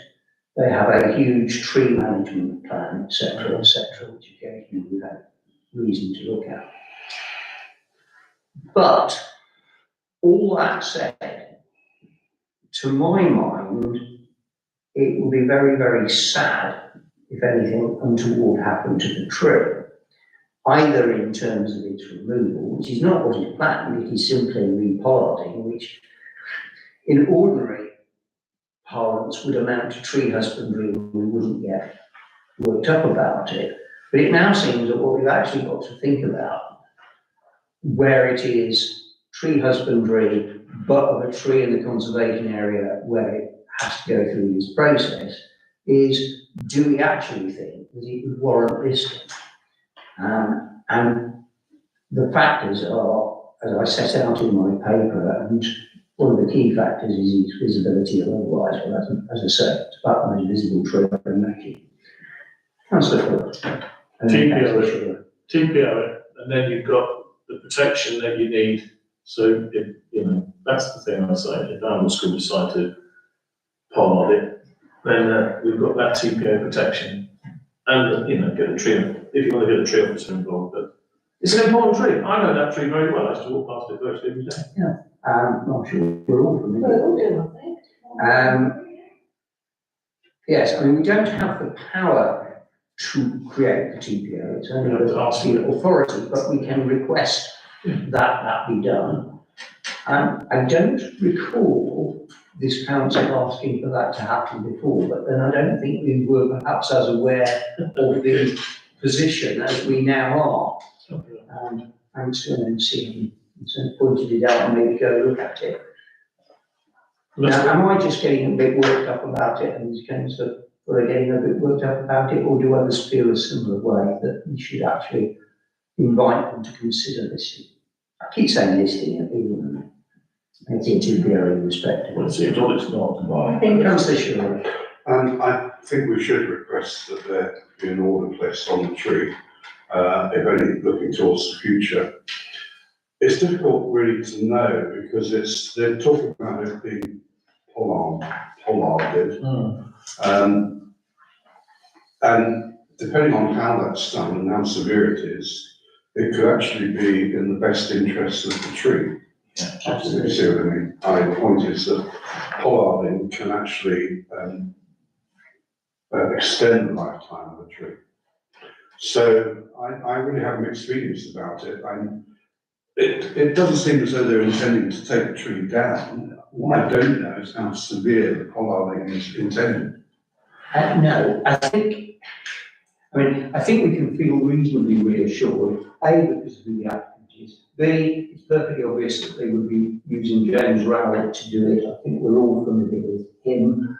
They have a huge tree management plan, etc., which occasionally we have reason to look at. But all that said, to my mind, it will be very, very sad if anything untoward happened to the tree, either in terms of its removal, which is not what is planned, it is simply repollarding, which in ordinary parlance would amount to tree husbandry, and we wouldn't get worked up about it. But it now seems that what we've actually got to think about, where it is tree husbandry, but of a tree in the conservation area where it has to go through this process, is do we actually think that it would warrant risking? And the factors are, as I set out in my paper, and one of the key factors is its visibility or otherwise. Well, as I say, it's about the most visible tree in Mackie. Councillor Phillips. And then Councillor Sugar. TPO it, and then you've got the protection that you need. So if, you know, that's the thing I say, if our school decide to pollard it, then we've got that TPO protection. And, you know, get the tree, if you want to get the tree officer involved, but it's an important tree. I know that tree very well. I used to walk past it virtually every day. I'm sure we're all familiar. Well, we'll do, I think. Yes, I mean, we don't have the power to create the TPO, it's only the authority, but we can request that that be done. I don't recall this council asking for that to happen before, but then I don't think we were perhaps as aware of the position as we now are. Thanks to NMC, and pointed it out and maybe go look at it. Now, am I just getting a bit worked up about it, and these councillors are getting a bit worked up about it, or do others feel a similar way that we should actually invite them to consider this? I keep saying listing it, even it's into very respectable. Well, it's not. I think Councillor Sure. I think we should request that there be an order placed on the tree, if only looking towards the future. It's difficult really to know because they're talking about it being pollarded. And depending on how that's done and how severe it is, it could actually be in the best interest of the tree. Yeah, You see what I mean? The point is that pollarding can actually extend the lifetime of a tree. So I really have mixed feelings about it. It doesn't seem as though they're intending to take the tree down. What I don't know is how severe the pollarding is intended. No, I think we can feel reasonably reassured, A, because of who the applicant is, B, it's perfectly obvious that they would be using James Rowlett to do it. I think we're all familiar with him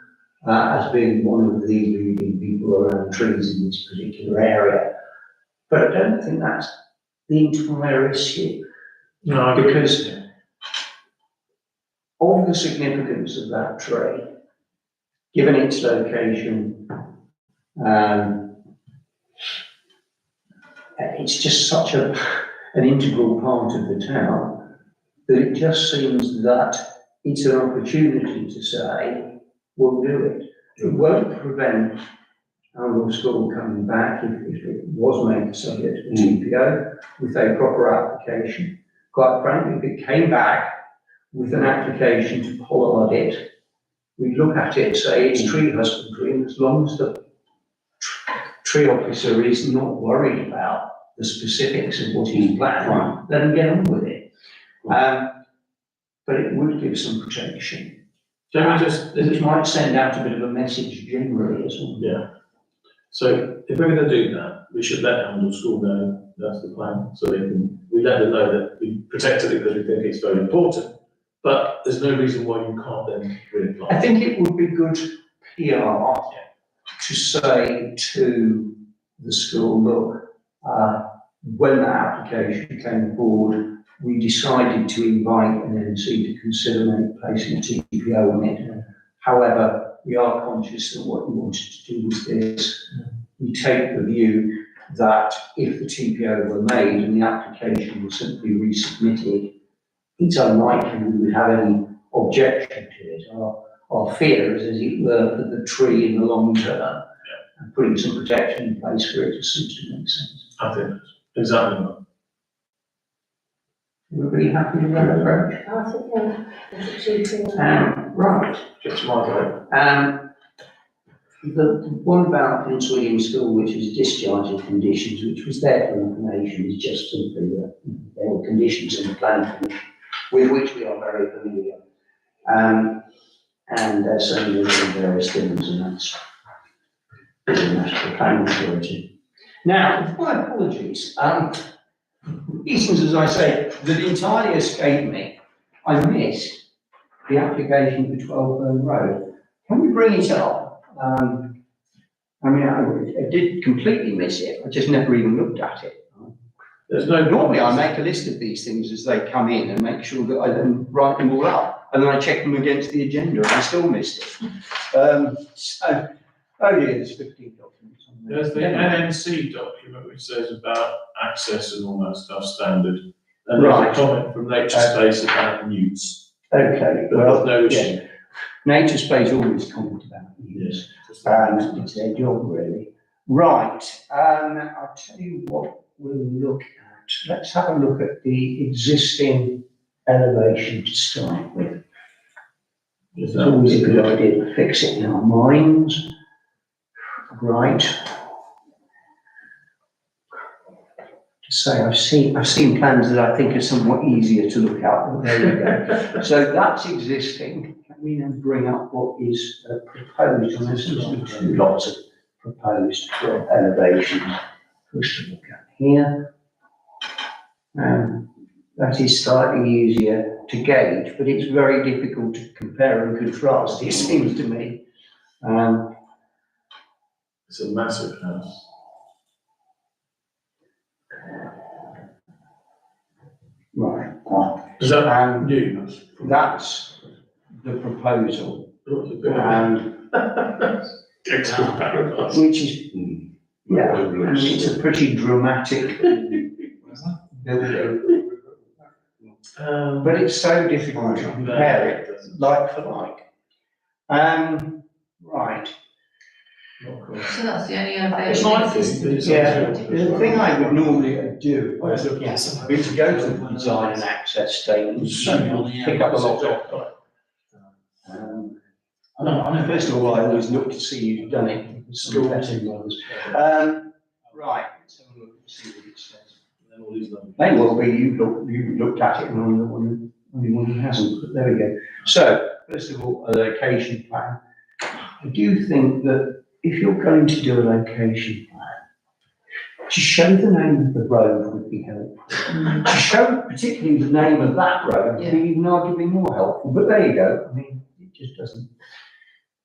as being one of the leading people around trees in this particular area. But I don't think that's the entire issue. No, Because of the significance of that tree, given its location, it's just such an integral part of the town that it just seems that it's an opportunity to say, we'll do it. It won't prevent our school coming back if it was made subject to the TPO with a proper application. Quite frankly, if it came back with an application to pollard it, we'd look at it, say it's tree husbandry, and as long as the tree officer is not worried about the specifics of what he's planning, let him get on with it. But it would give some protection. It might send out a bit of a message generally as well. Yeah. So if we're going to do that, we should let Hamilton School know that's the plan, so we let them know that we protected it because we think it's very important. But there's no reason why you can't then reapply. I think it would be good PR to say to the school, look, when that application came forward, we decided to invite an MC to consider placing a TPO on it. However, we are conscious that what we wanted to do was this. We take the view that if the TPO were made and the application was simply resubmitted, it's unlikely we would have any objection to it. Our fear is, as it were, for the tree in the long term, and putting some protection in place for it to seem to make sense. I think exactly right. Everybody happy with that approach? I think, yeah. Right. Just my vote. The one about Prince William School, which is discharging conditions, which was there for information, is just simply that there were conditions in the planning commission with which we are very familiar. And there's certainly various things, and that's National Planning Authority. Now, with my apologies, reasons, as I say, that entirely escaped me. I missed the application for 12 Burn Road. Can we bring it up? I did completely miss it. I just never even looked at it. There's no. Normally, I make a list of these things as they come in and make sure that I then write them all up, and then I check them against the agenda, and I still missed it. Oh dear, there's 15 documents on there. There's the NNC document which says about access and all that stuff standard. And there's Right. a comment from Nature Space about newts. Okay, But well, there's no yeah. issue. Nature Space always comment about use. It's their job, really. Right, I'll tell you what we'll look at. Let's have a look at the existing elevation to start with. It's always a good idea to fix it in our minds. Right. To say, I've seen plans that I think are somewhat easier to look at, but there you go. So that's existing. Can we then bring up what is proposed? And there's usually two lots of proposed elevations. First to look at here. That is slightly easier to gauge, but it's very difficult to compare and contrast, it seems to me. It's a massive house. Right. Is that new? That's the proposal, Extra paragraphs. which is, yeah, I mean, it's a pretty dramatic building. But it's so difficult to compare it, like for like. Right. So that's the only It's like this. Yeah, the thing I would normally do if I was looking at something, would to go to the design and access statements, pick up a lot of. First of all, I always look to see you've done it, some better than others. Right, let's have a look and see what it says. May well be you looked at it and I'm the only one who hasn't, but there we go. So, first of all, a location plan. I do think that if you're going to do a location plan, to show the name of the road would be helpful. To show particularly the name of that road would be even arguably more helpful, but there you go. I mean, it just doesn't.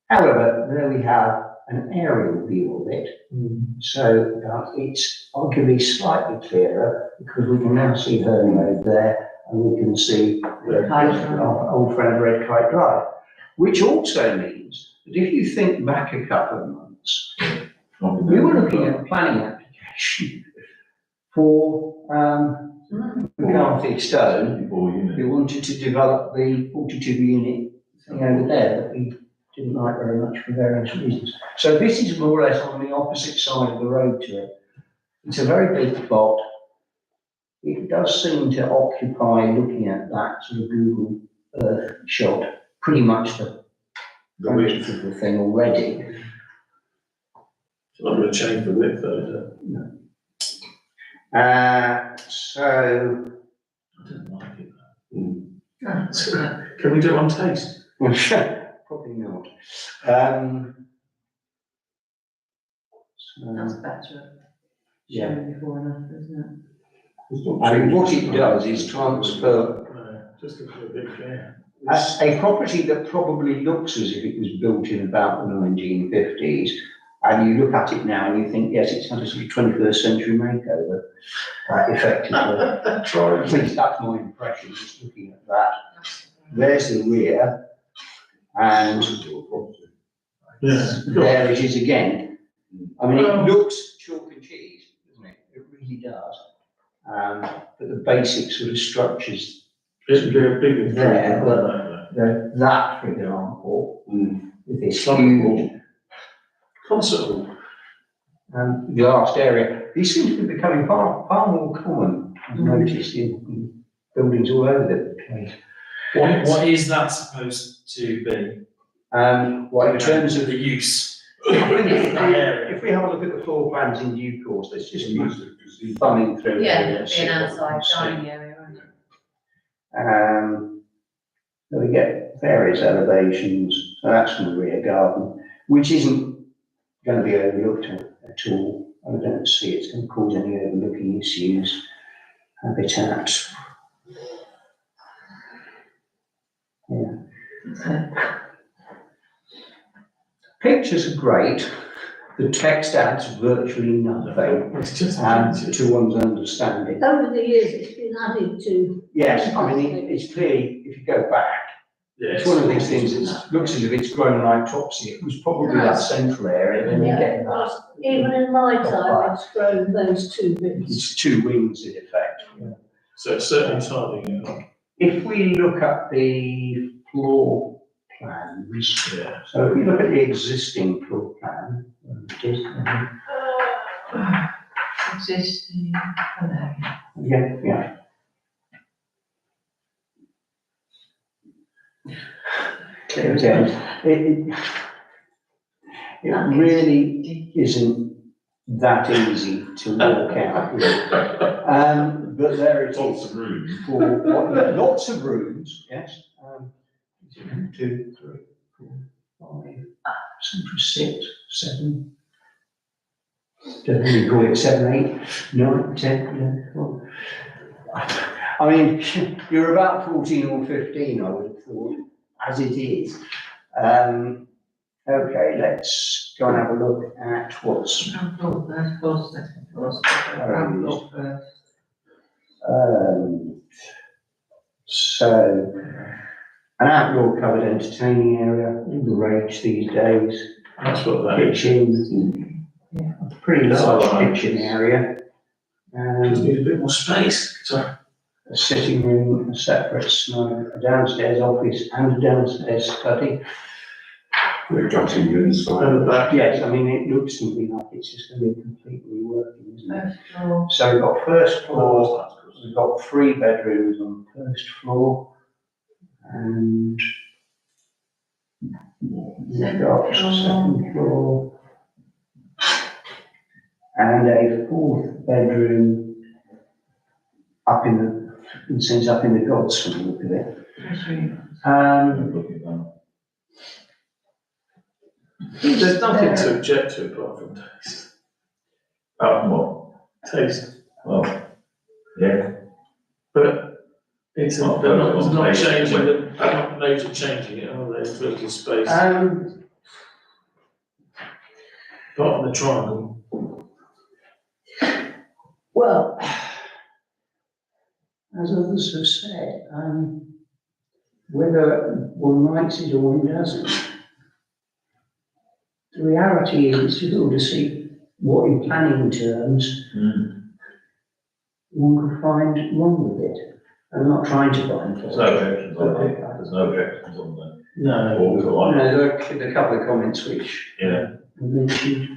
However, there we have an aerial view of it. So it's arguably slightly clearer because we can now see Herne Road there and we can see our old friend Red Kite Drive, which also means that if you think back a couple of months, we were looking at a planning application for McCarthy Stone, who wanted to develop the 42 unit thing over there that we didn't like very much for various reasons. So this is more or less on the opposite side of the road to it. It's a very big plot. It does seem to occupy, looking at that sort of Google Earth shot, pretty much the width of the thing already. It's not going to change the width though, is it? No. So I don't like it. Can we do it on taste? probably not. That's better. Yeah. Showing before enough, isn't I mean, what it does is transfer No, just a bit clear. a property that probably looks as if it was built in about the 1950s, and you look at it now and you think, yes, it's had a sort of 21st century makeover, effectively. At least that's my impression, just looking at that. There's the rear, and there it is again. I mean, it looks chalk and cheese, doesn't it? It really does. But the basic sort of structures It'd be a big there, improvement. that, for example, with this Some huge concert hall. glassed area, these seem to be becoming far more common. I've noticed in buildings all over the place. What is that supposed to be? Well, in terms of the use? if we have a look at the floor plans in due course, let's just be thumbing through. it? here Yeah, and be see an what we outside can see. dining area, won't it? So we get various elevations, so that's from the rear garden, which isn't going to be overlooked at all. I don't see it's going to cause any overlooking issues. Habitat. Okay. Pictures are great. The text adds virtually nothing It's just. to one's understanding. Over the years, it's been added to. Yes, I mean, it's clearly, if you go back, Yeah, it's one of these things that looks as if it's grown like topsy. It was probably that central area, then you Yeah, get it that. was. Even in my time, it's grown those two bits. It's two wings in effect. So it's certainly tidying it up. If we look at the floor plans, Yeah. so if we look at the existing floor plan, it is, Existing, hello. yeah. Clear as end. It really isn't that easy to work out. But there it Lots is. of rooms. For what, lots of rooms, yes. 1, 2, 3, 4, 5, 6, 7. Don't really call it 7, 8, 9, 10, 11, 12. I mean, you're about 14 or 15, I would have thought, as it is. Okay, let's go and have a look at what's Ground floor first, floor second, floor ground floor first. So, an outdoor covered entertaining area, all the rage these days, That's what that is. kitchen, a pretty large kitchen area. Just need a bit more space. So, A sitting room, a separate snug, a downstairs office and a downstairs study. We're gutting the inside. and the back. Yes, I mean, it looks to me like it's just going to be completely working, isn't it? First floor, So we've got first floor, That's good. we've got 3 bedrooms on the first floor, and we've got second floor, and a 4th bedroom up in the, it seems up in the gods from the look of it. Looking down. There's nothing to object to apart from taste. Apart from what? Taste. Well, yeah. But it's Not they're not, focused on not taste. changing the, they're not major changing it, are they, in terms of space? Um, Apart from the triangle. Well, as others have said, whether one likes it or one doesn't, the reality is it's difficult to see what in planning terms one could find wrong with it. I'm not trying to find There's fault. no objections on there. There's no objections on there. No. Walls are like, There are a couple of comments which yeah. were mentioned,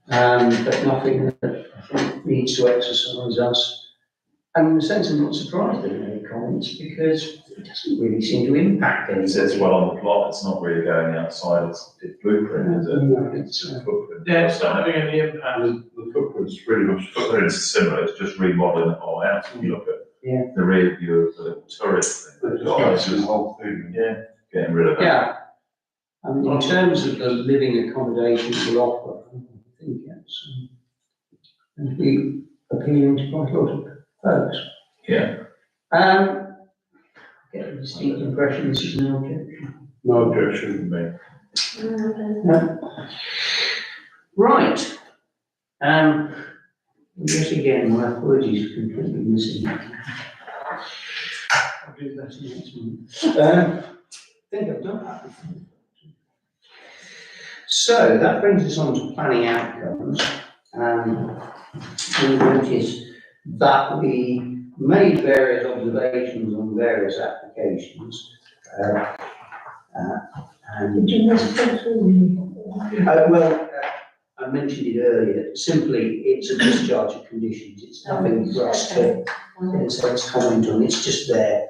but nothing that I think needs to exercise us. And in a sense, I'm not surprised there are any comments because it doesn't really seem to impact It anything. says well on the plot, it's not really going outside its blueprint, is it? No, It's just footprint. Yeah, it's not having any impact. The footprint's pretty much. Footprint's similar, it's just remodeling the whole house. If you look at Yeah. the rear view of the little turret thing. It's just the whole thing. Yeah, getting rid of that. Yeah. I mean, in terms of the living accommodations we offer, I think it's going to be appealing to quite a lot of folks. Yeah. Get a distinct impression this is no objection. No objection. Me. No. Right. Yet again, my apologies for completely missing that. I'll do that next month. I think I've done that before. So that brings us on to planning outcomes. We noticed that we made various observations on various applications. And Did you miss something? I mentioned it earlier, simply it's a discharge of conditions, it's nothing for us to, let's comment on, it's just there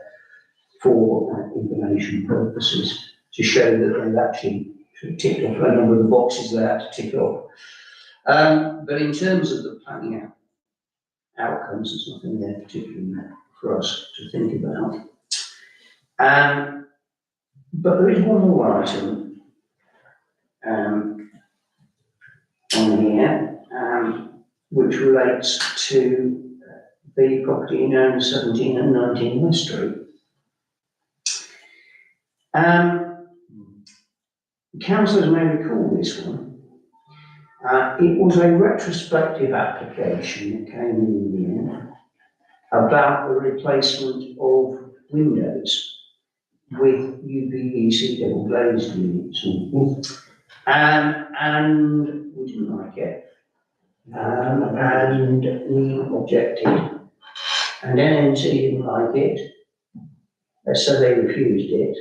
for information purposes, to show that they've actually ticked off a number of the boxes they had to tick off. But in terms of the planning outcomes, there's nothing there particularly for us to think about. But there is one more item, on here, which relates to the property known as 17 and 19 West Street. Councillors may recall this one. It was a retrospective application that came in the end about the replacement of windows with UPVC double glazed units. And we didn't like it. And we objected. And NNC didn't like it, so they refused it.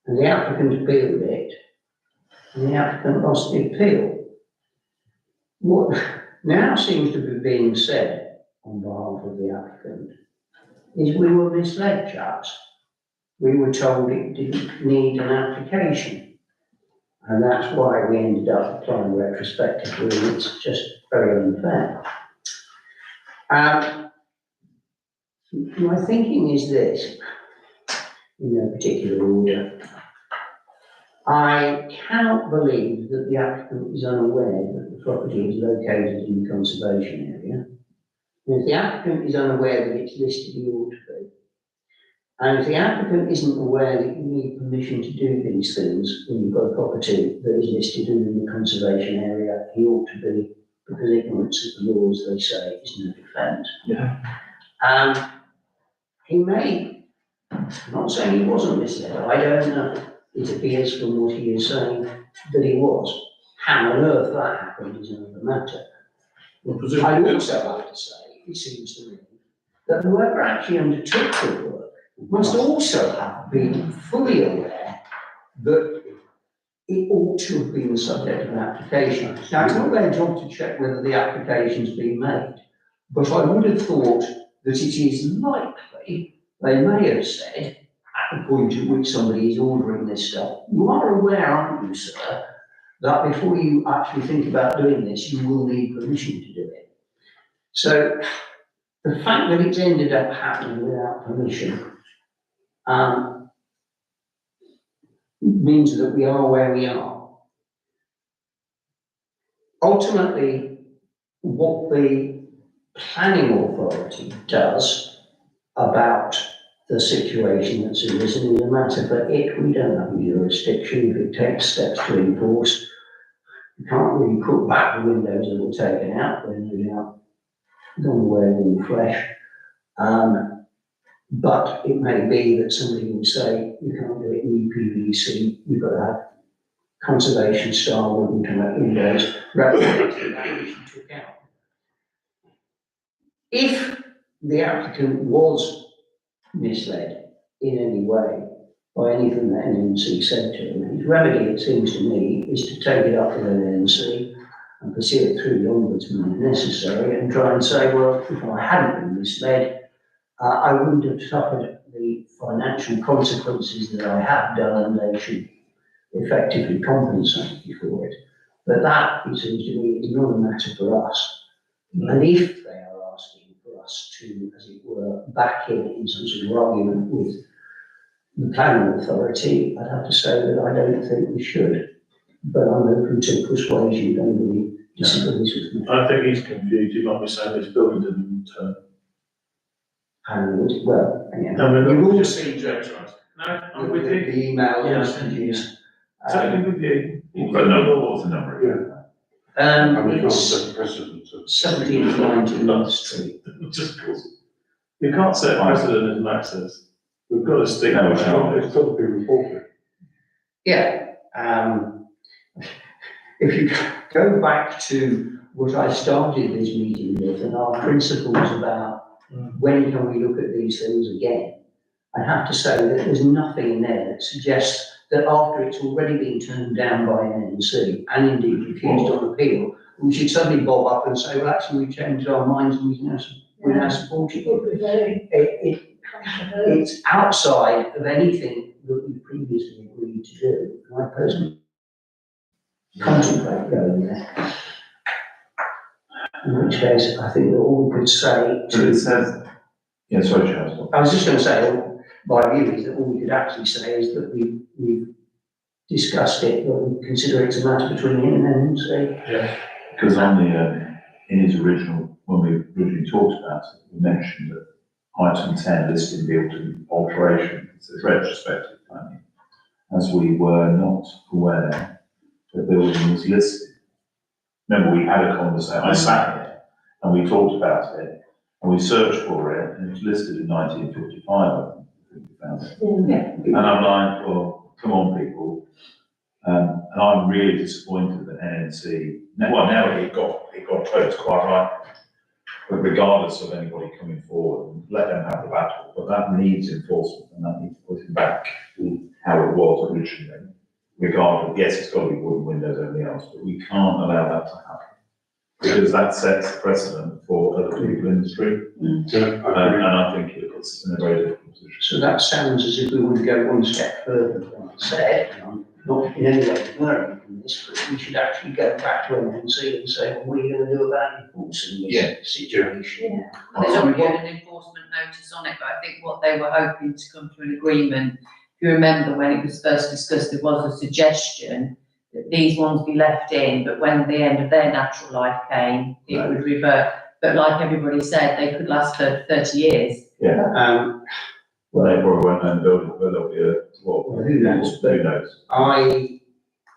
And the applicant appealed it, and the applicant lost the appeal. What now seems to be being said on behalf of the applicant is we were misled, chaps. We were told it didn't need an application. And that's why we ended up applying retrospectively, and it's just very unfair. My thinking is this, in no particular order. I cannot believe that the applicant is unaware that the property is located in the conservation area. And if the applicant is unaware that it's listed, he ought to be. And if the applicant isn't aware that you need permission to do these things when you've got a property that is listed in the conservation area, he ought to be, because ignorance of the laws, they say, is no defence. Yeah. He may, I'm not saying he wasn't misled, I don't know. It appears from what he is saying that he was. How on earth that happened is another matter. Well, I presumably, also have to say, it seems to me, that whoever actually undertook the work must also have been fully aware that it ought to have been the subject of an application. Now, it's not their job to check whether the application's been made, but I would have thought that it is likely they may have said, at the point at which somebody is ordering this stuff, you are aware, aren't you, sir, that before you actually think about doing this, you will need permission to do it. So the fact that it's ended up happening without permission means that we are where we are. Ultimately, what the planning authority does about the situation that's arisen is a matter for it. We don't have jurisdiction. If it takes steps to enforce, you can't really put back the windows that were taken out when they're out, gone away in flesh. But it may be that somebody will say, you can't do it in UPVC, you've got to have conservation style wooden windows, rather than that which you took out. If the applicant was misled in any way by anything that NNC said to him, his remedy, it seems to me, is to take it up with NNC and pursue it through the ombudsman if necessary, and try and say, well, if I hadn't been misled, I wouldn't have suffered the financial consequences that I have done, and they should effectively compensate me for it. But that, it seems to me, is not a matter for us. And if they are asking for us to, as it were, back in some sort of argument with the planning authority, I'd have to say that I don't think we should. But I'm open to persuasion if anybody disagrees with me. I think he's confused. He might be saying this building didn't And well, yeah. No, we're We've all just seen objections. No, I'm the with you. email Yeah, messages. Totally with you. But no, what's the number? And we can't It's set precedent of. 17 to 19 North Street. Just cause. You can't set a precedent as Max says. We've got to stick. No, with no. it. It's got to be reported. Yeah, if you go back to what I started this meeting with and our principles about when can we look at these things again, I have to say that there's nothing in there that suggests that after it's already been turned down by NNC and indeed refused on appeal, we should suddenly bob up and say, well, actually, we've changed our minds and we now support it. Would be very controversial. It's outside of anything that we previously agreed to do. And I personally contemplate going there. In which case, I think that all we could say So it says, yeah, sorry, Charles. I was just going to say, my view is that all we could actually say is that we've discussed it, but we consider it a matter between him and NNC. Yeah. Because on the, in his original, when we originally talked about it, we mentioned that item 10 listed building alteration, it says retrospective planning. As we were not aware the building was listed. Remember, we had a conversation, I sat here, and we talked about it, and we searched for it, and it was listed in 1955, I think we found it. Yeah. And I'm like, well, come on, people. And I'm really disappointed that NNC, now it got close quite right. But regardless of anybody coming forward, let them have the battle, but that needs enforcement and that needs putting back how it was originally. Regardless, yes, it's got to be wooden windows and everything else, but we can't allow that to happen. Because that sets precedent for other people in the street. Yeah, And I think it puts us in a very difficult position. So that sounds as if we want to go one step further than I said, and I'm not in any way learning from this, but we should actually go back to NNC and say, well, what are you going to do about enforcing Yeah. this situation? Well, there's already an enforcement notice on it, but I think what they were hoping to come to an agreement, if you remember when it was first discussed, there was a suggestion that these ones be left in, but when the end of their natural life came, it would revert. But like everybody said, they could last for 30 years. Well, they probably won't own the building, but there'll be a, Well, who knows, but who knows? I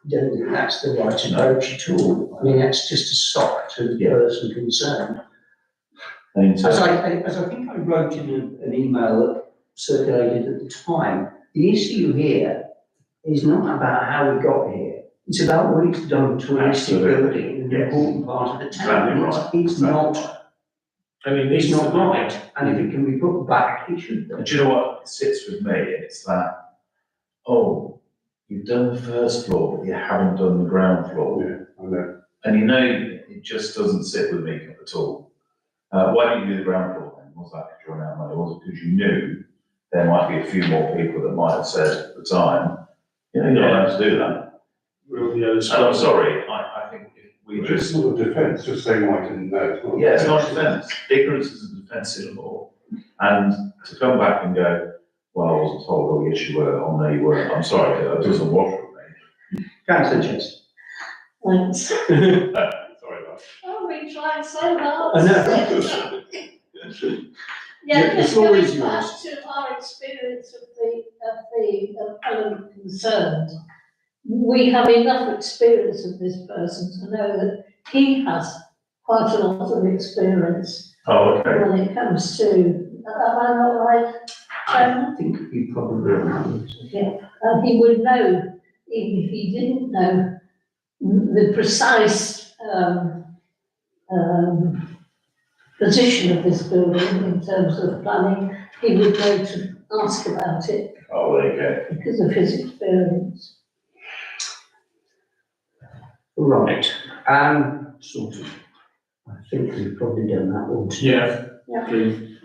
don't think that's the right approach at all. I mean, that's just a shock to the person concerned. And As I think I wrote in an email that circulated at the time, the issue here is not about how we got here. It's about what it's done to a listed Absolutely. building in an Yes. important part of the town. Exactly It's- right. It's Exactly not, right. I mean, it's these not right, and if it can be put back, it should be. And do you know what, it sits with me, it's that, oh, you've done the first floor, but you haven't done the ground floor. Yeah, I know. And you know, it just doesn't sit with me at all. Why didn't you do the ground floor then? Was that because you ran out of money? Was it because you knew there might be a few more people that might have said at the time, you know, you're not allowed to do that? And I'm sorry, I think if we It's just, not a defence, just saying I didn't know. It's not a yeah, it's not a defence. defence. Ignorance is a defence in law. And to come back and go, well, I wasn't told, oh, yes, you were, oh, no, you weren't. I'm sorry, that doesn't wash with me. Councillor Chester. Thanks. Sorry about that. Oh, we tried so hard. I know. Yeah, The just floor going is back yours. to our experience of the element concerned. We have enough experience of this person to know that he has quite a lot of experience Oh, okay. when it comes to, am I not right, Chairman? I think you probably remember. And he would know, even if he didn't know the precise, position of this building in terms of planning, he would know to ask about it Oh, there you go. because of his experience. Right, sort of. I think we've probably done that all today. Yeah, please.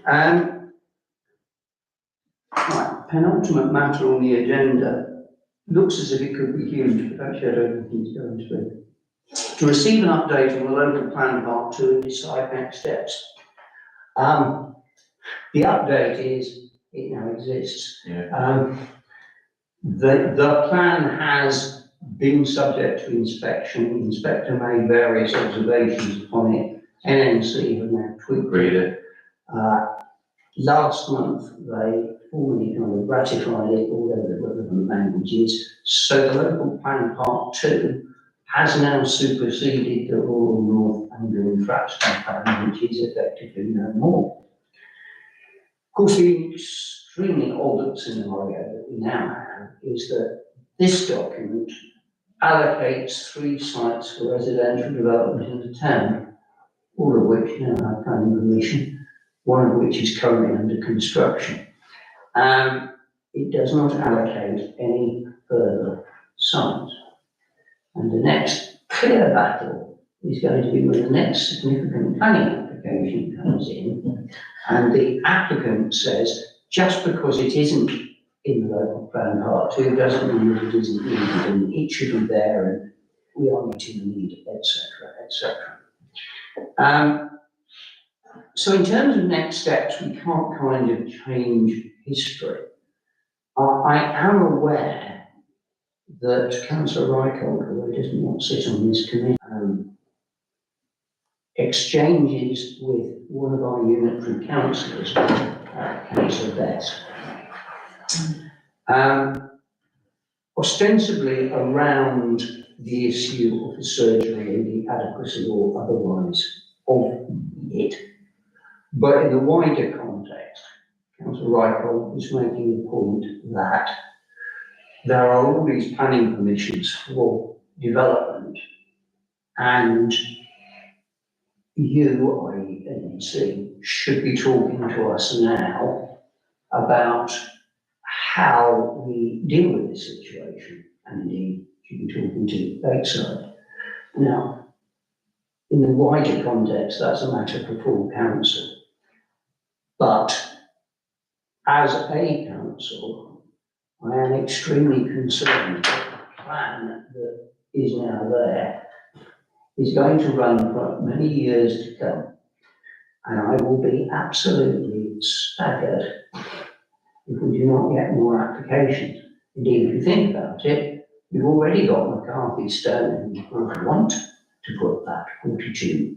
Right, penultimate matter on the agenda, looks as if it could be huge, but actually I don't think it's going to be. To receive an update on the local plan part 2 and decide next steps. The update is, it now exists. Yeah. The plan has been subject to inspection. The inspector made various observations upon it. NNC have now tweaked Read it. it. Last month, they formally kind of ratified it, all over the relevant languages. So the local plan part 2 has now superseded the Rural North Anglian Fraction Plan, which is effectively no more. Of course, the extremely odd scenario that we now have is that this document allocates 3 sites for residential development in the town, all of which now have planning permission, one of which is currently under construction. It does not allocate any further sites. And the next clear battle is going to be when the next significant planning application comes in, and the applicant says, just because it isn't in the local plan part 2 doesn't mean that it isn't needed, and it should be there, and we are meeting the need, etc., etc. So in terms of next steps, we can't kind of change history. I am aware that Councillor Reichelt, although he does not sit on this committee, exchanges with one of our unitary councillors, Councillor Bess. Ostensibly around the issue of the surgery and the adequacy or otherwise of it. But in the wider context, Councillor Rycroft was making the point that there are all these planning permissions for development, and you, i.e. NEC, should be talking to us now about how we deal with this situation, and indeed should be talking to Lakeside. Now, in the wider context, that's a matter for full council. But as a council, I am extremely concerned that the plan that is now there is going to run for many years to come. And I will be absolutely staggered if we do not get more applications. Indeed, if you think about it, we've already got McCarthy Stone, and I want to put that 42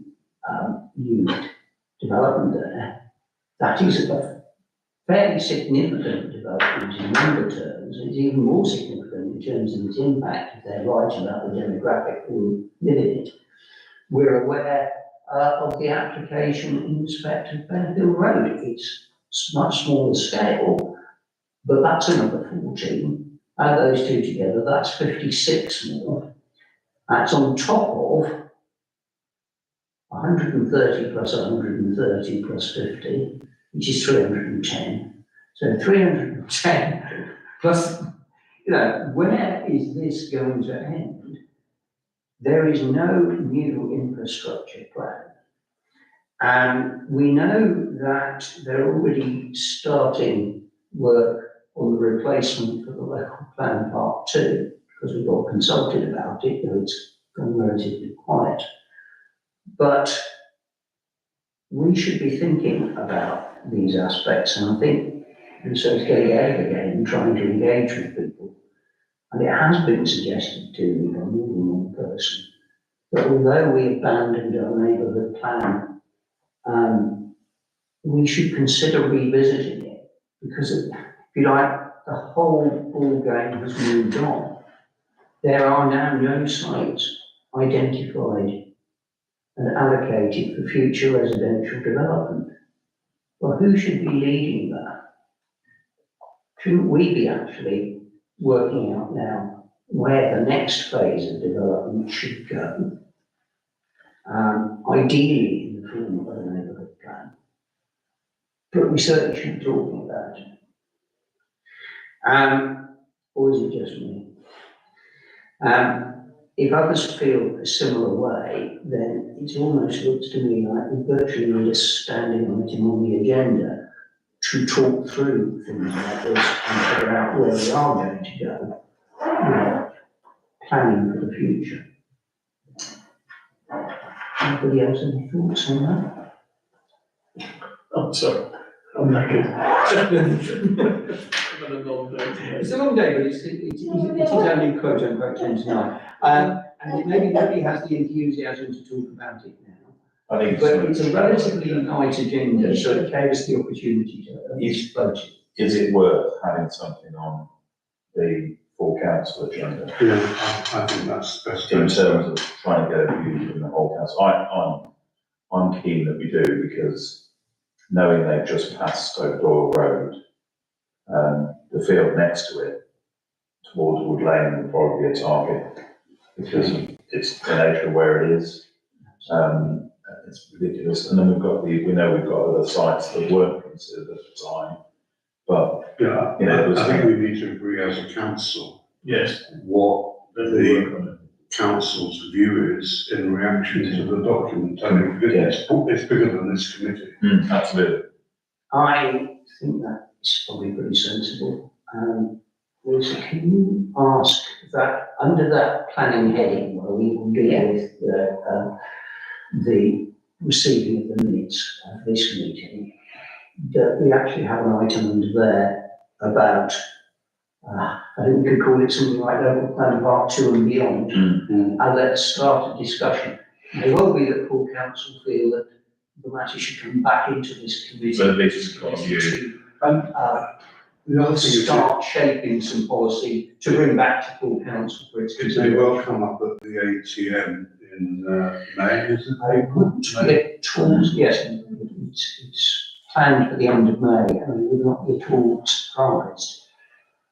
unit development there. That is a fairly significant development in number terms. It's even more significant in terms of its impact if they're right about the demographic who live in it. We're aware of the application in respect of Benfield Road. It's much smaller scale, but that's another 14. Add those two together, that's 56 more. That's on top of 130 plus 130 plus 50, which is 310. So 310 plus, where is this going to end? There is no new infrastructure plan. And we know that they're already starting work on the replacement for the local plan part 2, because we've got consulted about it, though it's gone relatively quiet. But we should be thinking about these aspects, and I think, and so it's getting out again and trying to engage with people. And it has been suggested to me by more than one person that although we abandoned our neighbourhood plan, we should consider revisiting it, because if you like, the whole ball game has moved on. There are now no sites identified and allocated for future residential development. Well, who should be leading that? Shouldn't we be actually working out now where the next phase of development should go? Ideally in the form of a neighbourhood plan. But we certainly should be talking about it. Or is it just me? If others feel a similar way, then it almost looks to me like we virtually need a standing item on the agenda to talk through things like this and figure out where we are going to go, planning for the future. Anybody else any thoughts on that? I'm sorry, I'm knackered. It's a long day, but it is only quote unquote 10 tonight. And maybe nobody has the enthusiasm to talk about it now. I think But it's a relatively light agenda, so it gave us the opportunity to vote it. is it worth having something on the full council agenda Yeah, I think that's best. in terms of trying to get a view from the whole council? I'm keen that we do, because knowing they've just passed Stoke Doyle Road, the field next to it, towards Wood Lane, will probably be a target, because it's the nature of where it is. It's ridiculous. And then we know we've got other sites that weren't considered at the time, but Yeah, I think we need to agree as a council Yes, what then we work the on it. council's view is in reaction to the document. I mean, it's bigger than this committee. absolutely. I think that is probably pretty sensible. Also, can you ask that under that planning heading, where we will deal with the receiving of the minutes of this meeting, that we actually have an item under there about, I think we could call it something like local plan part 2 and beyond. And let's start a discussion. May well be that full council feel that the matter should come back into this committee. So this is got a view. Start shaping some policy to bring back to full council for its It may consideration. well come up at the ATM in May, isn't I wouldn't get towards, yes, it's planned for the end of May, and we would not be at all surprised.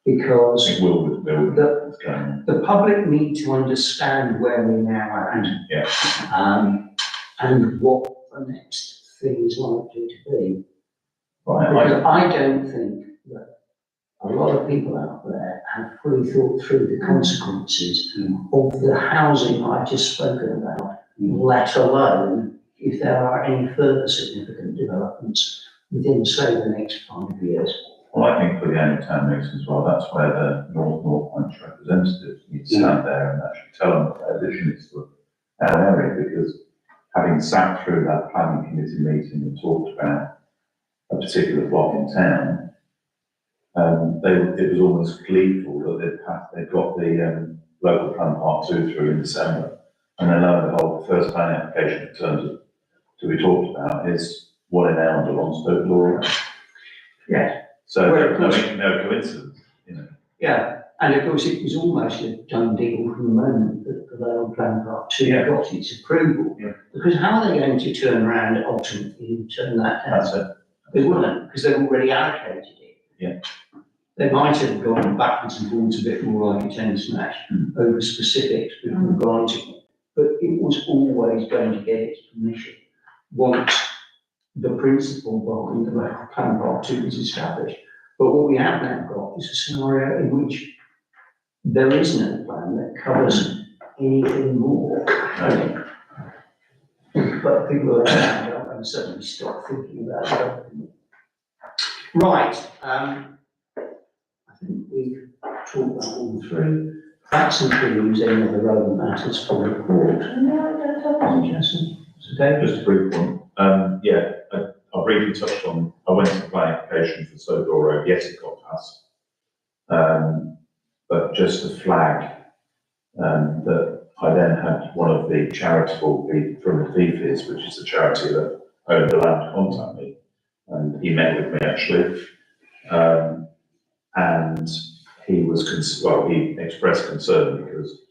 Because It will with building. the, It's going on. the public need to understand where we're now at. Yeah. And what the next thing is likely to be. Right, Because I don't think that a lot of people out there have fully thought through the consequences of the housing I've just spoken about, let alone if there are any further significant developments within, say, the next 5 years. Well, I think for the annual town meeting as well, that's where the North Point representatives need to stand there and actually tell them what their vision is for our area, because having sat through that planning committee meeting and talked about a particular block in town, it was almost gleeful that they'd got the local plan part 2 through in December, and then lo and behold, the first planning application in terms of to be talked about is one in Elmdale on Stoke Laura. Yes. So Well, there's of course. no coincidence, you know. Yeah, and of course it was almost a done deal from the moment that the Local Plan Part 2 got its approval. Yeah. Because how are they going to turn around ultimately and turn that down? That's it. They wouldn't, because they've already allocated it. Yeah. They might have gone backwards and forwards a bit more like a tennis match over specifics before granting it. But it was always going to get its permission once the principle behind the Local Plan Part 2 is established. But what we have now got is a scenario in which there is no plan that covers anything more. But people are now and suddenly start thinking about it. Right, I think we've talked that all through. Facts and figures, any other relevant matters for the report? No, I don't have any, Jason. So David? Just a brief one. I briefly touched on, I went to the planning application for Stoke Road, yes, it got passed. But just to flag, that I then had one of the charitable people from the Fifis, which is the charity that owned the land, contact me. And he met with me actually. And he was, he expressed concern because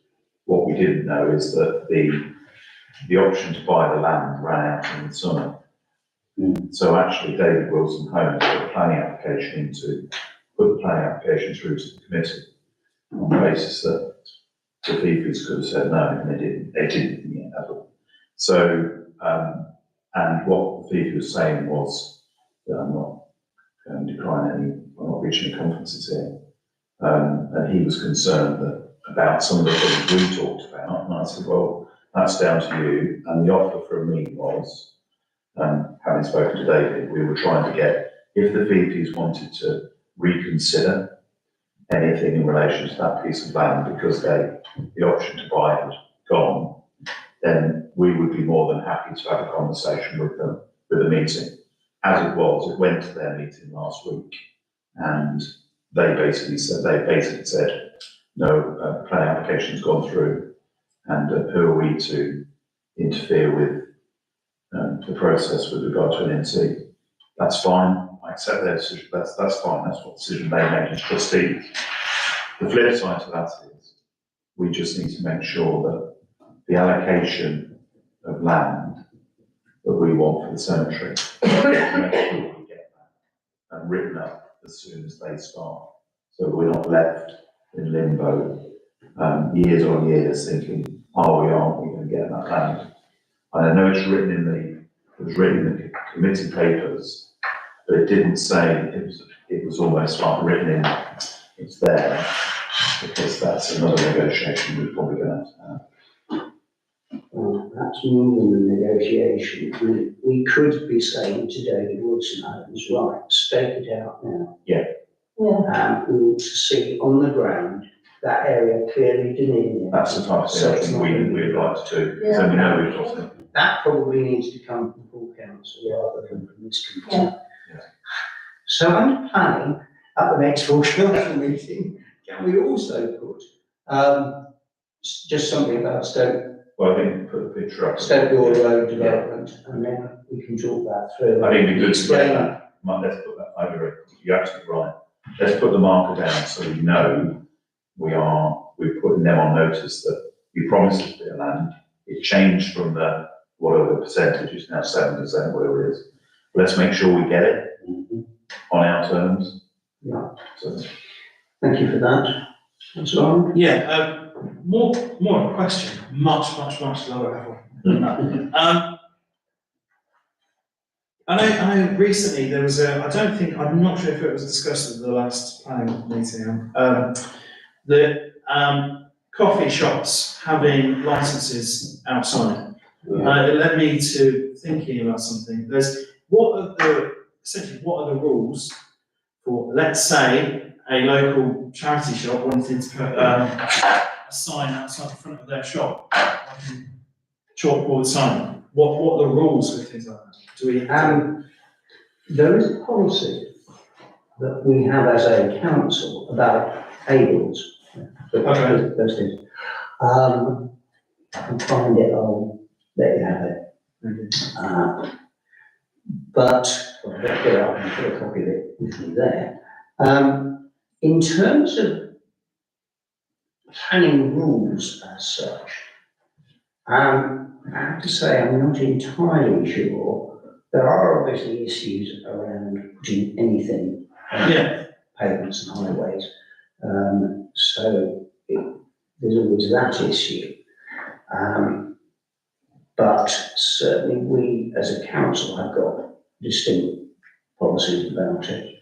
what we didn't know is that the option to buy the land ran out in the summer. So actually David Wilson Homes put the planning application through to the committee on the basis that the Fifis could have said no, and they didn't in the end at all. So, and what the Fifi was saying was that I'm not I'm not reaching conferences here. And he was concerned about some of the things we talked about, and I said, well, that's down to you, and the offer from me was, having spoken to David, we were trying to get, if the Fifis wanted to reconsider anything in relation to that piece of land, because the option to buy had gone, then we would be more than happy to have a conversation with them, with a meeting. As it was, it went to their meeting last week, and they basically said, no, planning application's gone through, and who are we to interfere with the process with regard to an NC? That's fine. I accept their decision. That's fine. That's what decision they make as trustees. The flip side to that is we just need to make sure that the allocation of land that we want for the cemetery, make sure we get that and written up as soon as they start, so we're not left in limbo years on years thinking, aren't we going to get that land? And I know it was written in the committee papers, but it didn't say, it was almost like written in, it's there, because that's another negotiation we're probably going to have. Well, perhaps more than the negotiation, we could be saying to David Wilson Homes, right, stake it out now. Yeah. We want to see on the ground that area clearly delineated. That's the type of thing I think we'd like to do, so we know we've got it. That probably needs to come from full council rather than from this committee. Yeah. So under planning, at the next full council meeting, can we also put, just something about Stoke, Well, I think put the picture up. Stoke Moor Road development, and then we can talk that through. I think it'd be good to get Explain. that, let's put that, I agree, you're absolutely right. Let's put the marker down so we know we're putting them on notice that we promised this bit of land. It changed from the, whatever the percentage is now, 7%, whatever it is. Let's make sure we get it on our terms. Yeah. So, Thank you for that. That's all. Yeah, more of a question, much lower level. I know recently there was I'm not sure if it was discussed at the last planning meeting, the coffee shops having licenses outside. It led me to thinking about something. What are the rules for, let's say, a local charity shop wanting to put a sign outside the front of their shop, chalkboard sign? What are the rules with things like that? Do we? There is a policy that we have as a council about tables. Okay. Those things. I can find it, I'll let you have it. But I'll get it up and put a copy of it with me there. In terms of planning rules as such, I have to say I'm not entirely sure. There are obviously issues around putting anything on pavements and highways. There's always that issue. But certainly we as a council have got distinct policies about it,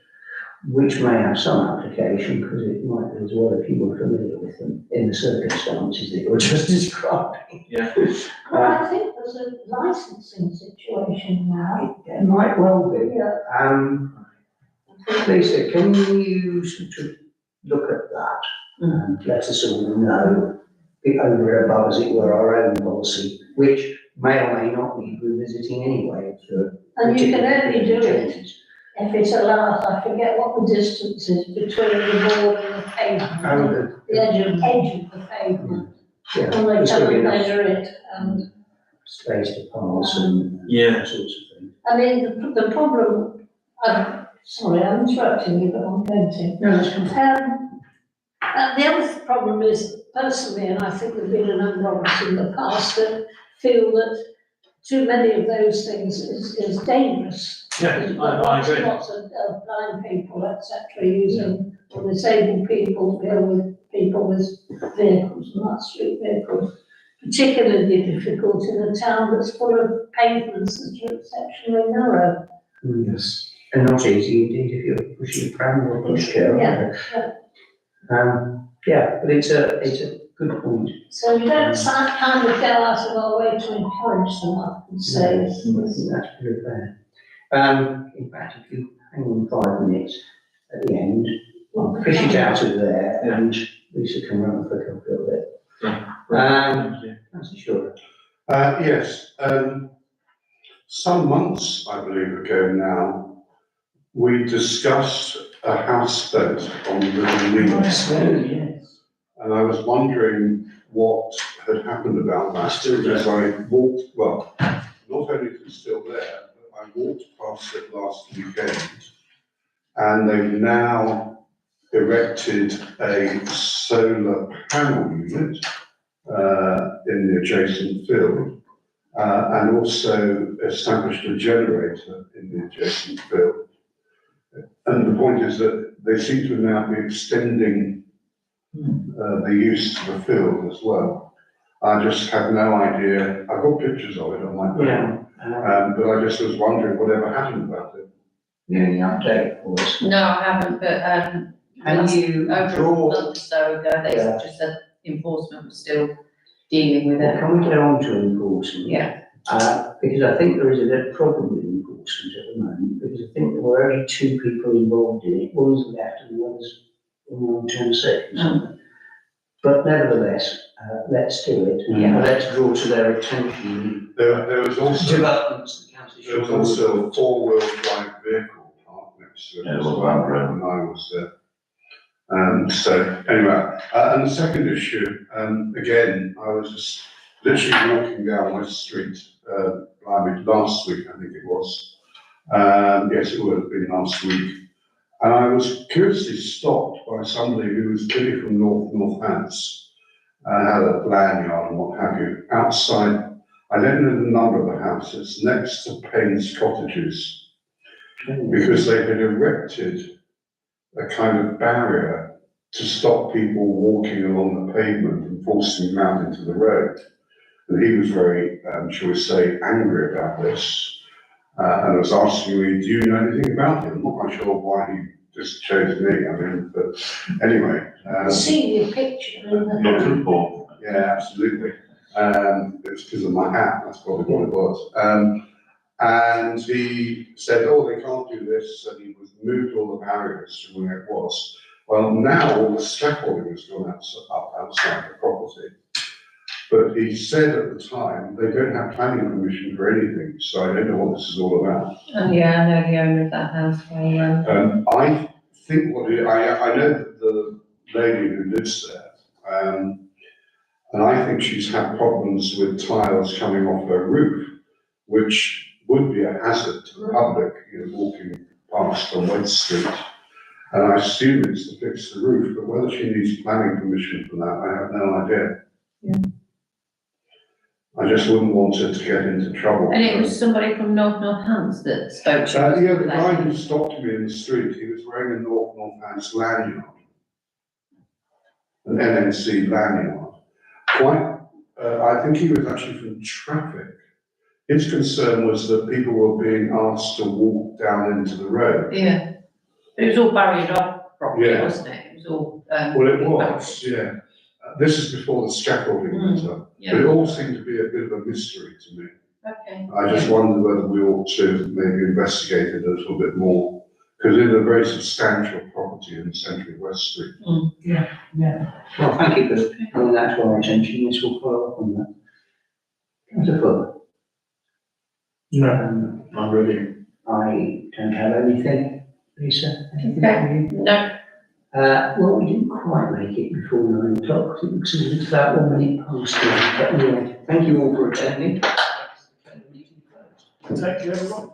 which may have some application because it might be as well if you were familiar with them in the circumstances that you're just describing. Yeah. Well, I think there's a licensing situation now. It might well be. Yeah. Lisa, can you sort of look at that and let us all know, over and above, as it were, our own policy, which may or may not need revisiting anyway. And you can only do it if it allows, I forget what the distance is between the board and the pavement, the edge of the pavement. Yeah, And they there's come gotta be and enough measure it, and, space to pass and Yeah. all sorts of things. I mean, the problem, sorry, I'm interrupting you, but I'm going to. No, that's fine. The other problem is, personally, and I think there've been a number of us in the past that feel that too many of those things is dangerous. Yeah, There's I agree. Lots of blind people, etc., using, or disabled people, deal with people with vehicles, not street vehicles. Particularly difficult in a town that's full of pavements that are exceptionally narrow. Yes. And not easy indeed if you're pushing a pram or a pushchair. Yeah, but it's a good point. So we don't kind of go out of our way to encourage them, I would say. I think that's very fair. In fact, if you hang on 5 minutes at the end, I'll fish it out of there and Lisa can run for a couple of it. That's sure. Yes, some months, I believe, ago now, we discussed a houseboat on the River Leeds. Yes. And I was wondering what had happened about that. Still there. Because I walked, well, not only is it still there, but I walked past it last weekend. And they've now erected a solar panel unit in the adjacent field, and also established a generator in the adjacent field. And the point is that they seem to now be extending the use of the field as well. I just have no idea. I've got pictures of it on my phone, but I just was wondering whatever happened about it. Any update for us? No, I haven't, but, Can you over a draw, month or so ago, they Yeah. just said enforcement was still dealing with it. can we get on to enforcement? Yeah. Because I think there is a little problem with enforcement at the moment, because I think there were only 2 people involved in it. One was left and the other's on long-term sick. But nevertheless, let's do it. Yeah. Let's draw to their attention There was also, developments that council there was should- also a 4-wheel drive vehicle parked next to it Yeah, as well, well right. when I was there. So anyway, and the second issue, again, I was just literally walking down West Street, last week, I think it was. Yes, it would have been last week. And I was curiously stopped by somebody who was clearly from Northants, had a lanyard and what have you, outside. I don't know the number of the house, it's next to Payne's Cottages, because they had erected a kind of barrier to stop people walking along the pavement and forcing them out into the road. And he was very, shall we say, angry about this. And was asking me, do you know anything about him? I'm not quite sure why he just chose me, I mean, but anyway. See your picture in the. Yeah. Football. Yeah, absolutely. It was because of my hat, that's probably what it was. And he said, oh, they can't do this, and he was moved all the barriers from where it was. Well, now all the scaffolding has gone up outside the property. But he said at the time, they don't have planning permission for anything, so I don't know what this is all about. Oh, yeah, I know the owner of that house well. I think I know that the lady who lives there, and I think she's had problems with tiles coming off her roof, which would be a hazard to the public, walking past on West Street. And I assume it's to fix the roof, but whether she needs planning permission for that, I have no idea. Yeah. I just wouldn't want her to get into trouble. And it was somebody from Northants that spoke to you. Yeah, the guy who stopped me in the street, he was wearing a Northants lanyard, an NNC lanyard. I think he was actually from traffic. His concern was that people were being asked to walk down into the road. Yeah, it was all barriered off properly, Yeah. wasn't it? It was all. Well, it was, yeah. This is before the scaffolding went up. But Yeah, it all seemed to be a bit of a mystery to me. okay. I just wondered whether we ought to maybe investigate it a little bit more. Because it's a very substantial property in the centre of West Street. Yeah. Well, thank you for bringing that to our attention, yes, we'll follow up on that. Councillor Fuller? No, I'm ready. I don't have anything. Lisa, anything Okay. from you? No, Well, we didn't quite make it before 9 o'clock, it looks as if it's about 1 minute past 9, but anyway, thank you all for attending. Take care, everyone.